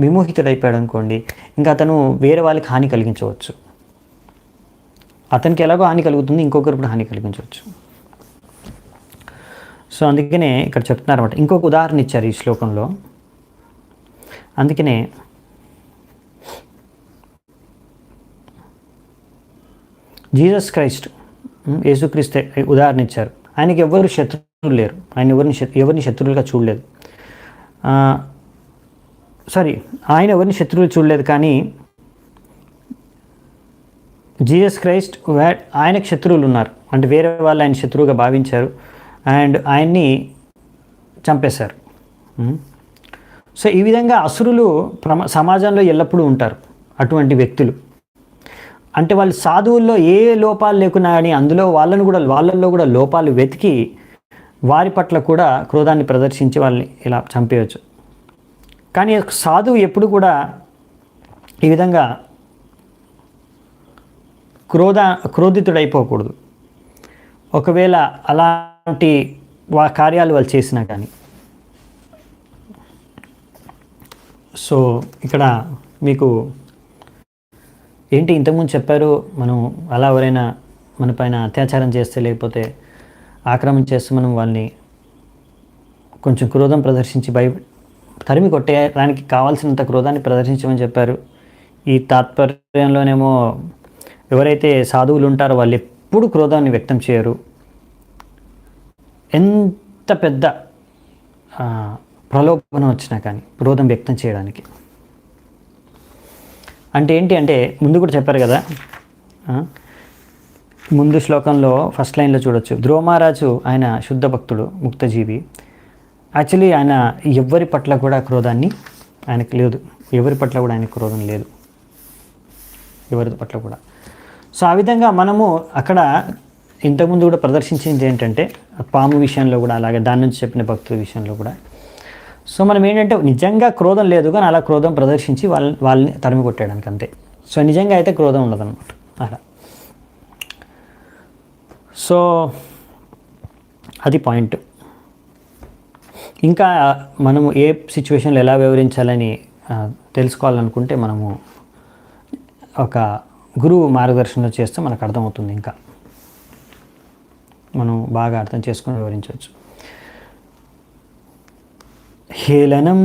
విమోహితుడైపోయాడు అనుకోండి, ఇంకా అతను వేరే వాళ్ళకి హాని కలిగించవచ్చు. అతనికి ఎలాగో హాని కలుగుతుంది, ఇంకొకరు కూడా హాని కలిగించవచ్చు. సో అందుకనే ఇక్కడ చెప్తున్నారు అన్నమాట. ఇంకొక ఉదాహరణ ఇచ్చారు ఈ శ్లోకంలో. అందుకనే జీసస్ క్రైస్ట్, యేసుక్రీస్తు ఉదాహరణ ఇచ్చారు. ఆయనకి ఎవరు శత్రువులు లేరు, ఆయన ఎవరిని శత్రువులుగా చూడలేదు. ఆయన ఎవరిని శత్రువులు చూడలేదు, కానీ జీసస్ క్రైస్ట్ ఆయనకు శత్రువులు ఉన్నారు. అంటే వేరే వాళ్ళు ఆయన శత్రువుగా భావించారు అండ్ ఆయన్ని చంపేశారు. సో ఈ విధంగా అసురులు సమాజంలో ఎల్లప్పుడూ ఉంటారు. అటువంటి వ్యక్తులు అంటే వాళ్ళు సాధువుల్లో ఏ లోపాలు లేకున్నా కానీ వాళ్ళల్లో కూడా లోపాలు వెతికి వారి పట్ల కూడా క్రోధాన్ని ప్రదర్శించి వాళ్ళని ఇలా చంపేయచ్చు. కానీ సాధువు ఎప్పుడు కూడా ఈ విధంగా క్రోధితుడైపోకూడదు. ఒకవేళ అలాంటి కార్యాలు వాళ్ళు చేసినా కానీ. సో ఇక్కడ మీకు ఏంటి ఇంతకుముందు చెప్పారు, మనం అలా ఎవరైనా మన పైన అత్యాచారం చేస్తే లేకపోతే ఆక్రమణ చేస్తే మనం వాళ్ళని కొంచెం క్రోధం ప్రదర్శించి తరిమి కొట్టేయడానికి కావాల్సినంత క్రోధాన్ని ప్రదర్శించమని చెప్పారు. ఈ తాత్పర్యంలోనేమో ఎవరైతే సాధువులు ఉంటారో వాళ్ళు ఎప్పుడు క్రోధాన్ని వ్యక్తం చేయరు. ఎంత పెద్ద ప్రలోభనం వచ్చినా కానీ క్రోధం వ్యక్తం చేయడానికి. అంటే ఏంటి అంటే ముందు కూడా చెప్పారు కదా, ముందు శ్లోకంలో ఫస్ట్ లైన్లో చూడొచ్చు. ధ్రువ మహారాజు ఆయన శుద్ధ భక్తుడు, ముక్తజీవి. యాక్చువల్లీ ఆయన ఎవరి పట్ల కూడా క్రోధాన్ని ఆయనకు లేదు, ఎవరి పట్ల కూడా ఆయనకు క్రోధం లేదు, ఎవరి పట్ల కూడా. సో ఆ విధంగా మనము అక్కడ ఇంతకుముందు కూడా ప్రదర్శించింది ఏంటంటే పాము విషయంలో కూడా అలాగే, దాని నుంచి చెప్పిన భక్తుల విషయంలో కూడా. సో మనం ఏంటంటే నిజంగా క్రోధం లేదు కానీ అలా క్రోధం ప్రదర్శించి వాళ్ళని తరిమి కొట్టేయడానికి అంతే. సో నిజంగా అయితే క్రోధం ఉండదన్నమాట అలా. సో అది పాయింట్. ఇంకా మనము ఏ సిచ్యువేషన్లో ఎలా వివరించాలని తెలుసుకోవాలనుకుంటే మనము ఒక గురువు మార్గదర్శనంలో చేస్తే మనకు అర్థమవుతుంది. ఇంకా మనం బాగా అర్థం చేసుకొని వివరించవచ్చు. హేళనం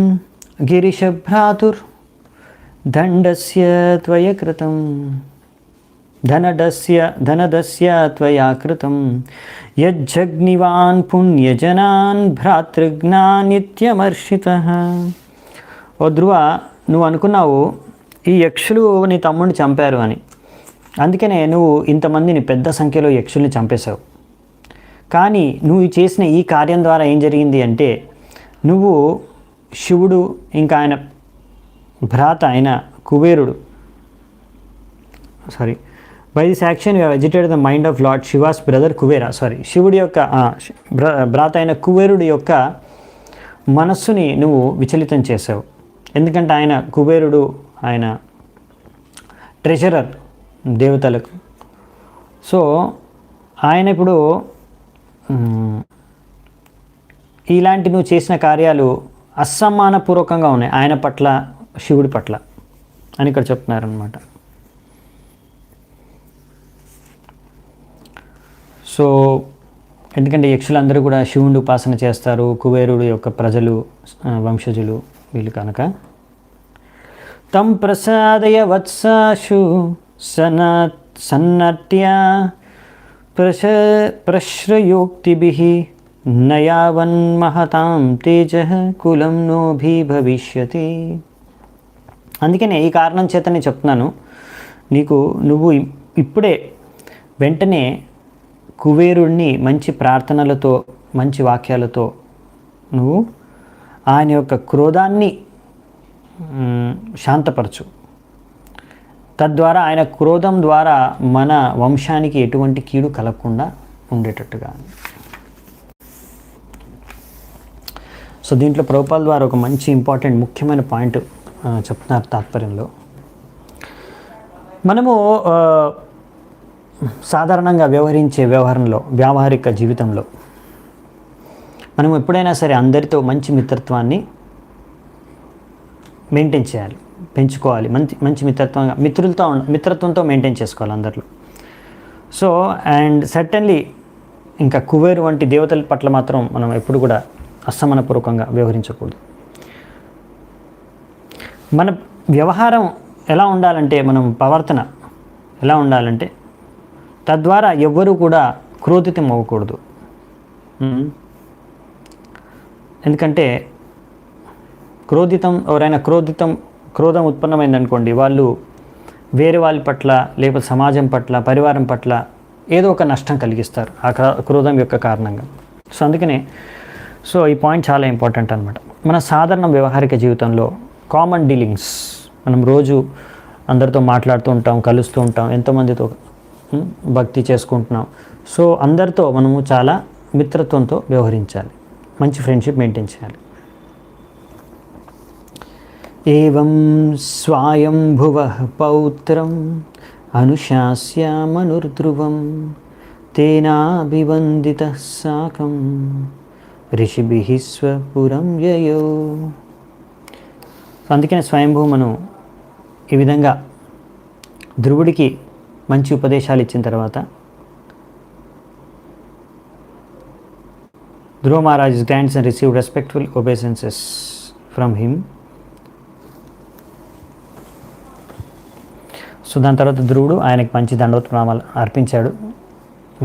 గిరిశభ్రాతుర్ దండస్య త్వయ కృతం ధనదస్య త్వయా కృతం యజ్జగ్నివాన్ పుణ్యజనాన్ భ్రాతృజ్ఞానిత్యమర్షితః. ఓ ధ్రువ, నువ్వు అనుకున్నావు ఈ యక్షులు నీ తమ్ముడిని చంపారు అని, అందుకనే నువ్వు ఇంతమందిని పెద్ద సంఖ్యలో యక్షుల్ని చంపేశావు. కానీ నువ్వు చేసిన ఈ కార్యం ద్వారా ఏం జరిగింది అంటే, నువ్వు శివుడు ఇంకా ఆయన భ్రాత అయిన కుబేరుడు, by this action you have agitated the mind of lord she was brother Kubera. శివుడి యొక్క భ్రాత అయిన కుబేరుడి యొక్క మనస్సుని నువ్వు విచలితం చేసావు. ఎందుకంటే ఆయన కుబేరుడు, ఆయన ట్రెజరర్ దేవతలకు. సో ఆయన ఇప్పుడు ఇలాంటి నువ్వు చేసిన కార్యాలు అసమానపూర్వకంగా ఉన్నాయి ఆయన పట్ల, శివుడి పట్ల అని ఇక్కడ చెప్తున్నారనమాట. సో ఎందుకంటే యక్షులందరూ కూడా శివుని ఉపాసన చేస్తారు, కుబేరుడు యొక్క ప్రజలు, వంశజులు వీళ్ళు కనుక. తం ప్రసాదయ వత్సాశు సన్నట్య ప్రశ్రయోక్తిభిః నయావన్మహతాం తేజః కులం నోభి భవిష్యతి. అందుకనే ఈ కారణం చేతనే చెప్తున్నాను నీకు, నువ్వు ఇప్పుడే వెంటనే కుబేరుడిని మంచి ప్రార్థనలతో, మంచి వాక్యాలతో నువ్వు ఆయన యొక్క క్రోధాన్ని శాంతపరచు. తద్వారా ఆయన క్రోధం ద్వారా మన వంశానికి ఎటువంటి కీడు కలగకుండా ఉండేటట్టుగా. సో దీంట్లో ప్రభుపాల్ ద్వారా ఒక మంచి ఇంపార్టెంట్ ముఖ్యమైన పాయింట్ చెప్తున్నారు తాత్పర్యంలో. మనము సాధారణంగా వ్యవహరించే వ్యావహారిక జీవితంలో మనం ఎప్పుడైనా సరే అందరితో మంచి మిత్రత్వాన్ని మెయింటైన్ చేయాలి, పెంచుకోవాలి. మంచి మిత్రత్వంతో మెయింటైన్ చేసుకోవాలి అందరిలో. సో అండ్ సర్టన్లీ ఇంకా కుబేరు వంటి దేవతల పట్ల మాత్రం మనం ఎప్పుడు కూడా అసమానపూర్వకంగా వ్యవహరించకూడదు. మన వ్యవహారం ఎలా ఉండాలంటే, మనం ప్రవర్తన ఎలా ఉండాలంటే, తద్వారా ఎవ్వరూ కూడా క్రోధితం అవ్వకూడదు. ఎందుకంటే ఎవరైనా క్రోధం ఉత్పన్నమైందనుకోండి, వాళ్ళు వేరే వాళ్ళ పట్ల, లేకపోతే సమాజం పట్ల, పరివారం పట్ల ఏదో ఒక నష్టం కలిగిస్తారు ఆ క్రోధం యొక్క కారణంగా. సో అందుకనే ఈ పాయింట్ చాలా ఇంపార్టెంట్ అనమాట. మన సాధారణ వ్యవహారిక జీవితంలో కామన్ డీలింగ్స్, మనం రోజు అందరితో మాట్లాడుతూ ఉంటాం, కలుస్తూ ఉంటాం, ఎంతోమందితో భక్తి చేసుకుంటున్నాం. సో అందరితో మనము చాలా మిత్రత్వంతో వ్యవహరించాలి, మంచి ఫ్రెండ్షిప్ మెయింటైన్ చేయాలి. ఏవం స్వయంభువః పౌత్రం అనుశాస్యామనుర్ధ్రువం తేనాభివందితః సాకం ఋషిభిః స్వపురం యయో. అందుకనే స్వయంభూమను ఈ విధంగా ధ్రువుడికి మంచి ఉపదేశాలు ఇచ్చిన తర్వాత Dhruva Maharaj grants and receive respectful obeisances from him. So దాని తర్వాత ధ్రువుడు ఆయనకి మంచి దండోత్ ప్రణామాలు అర్పించాడు.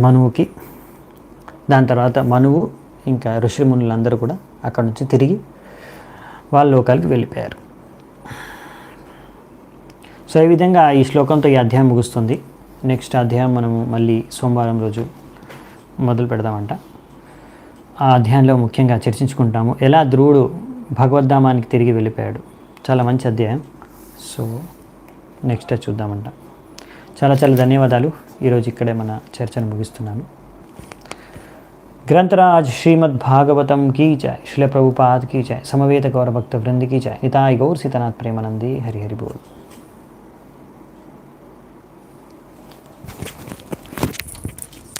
మనువుకి. దాని తర్వాత మనువు ఇంకా ఋషిమునులందరూ కూడా అక్కడ నుంచి తిరిగి వాళ్ళ లోకాలకి వెళ్ళిపోయారు. సో ఈ విధంగా ఈ శ్లోకంతో ఈ అధ్యాయం ముగుస్తుంది. నెక్స్ట్ అధ్యాయం మనము మళ్ళీ సోమవారం రోజు మొదలు పెడదామంట. ఆ అధ్యాయంలో ముఖ్యంగా చర్చించుకుంటాము ఎలా ధ్రువుడు భగవద్ధామానికి తిరిగి వెళ్ళిపోయాడు. చాలా మంచి అధ్యాయం. సో నెక్స్ట్ చూద్దామంట. చాలా చాలా ధన్యవాదాలు. ఈరోజు ఇక్కడే మన చర్చను ముగిస్తున్నాను. ग्रंथराज श्रीमद् भागवतम की जय, श्रील प्रभुपाद की जय, समवेत गौर भक्त वृंद की जय, निताय गौर सीतानाथ प्रेमानंदी, हरि हरि बोल.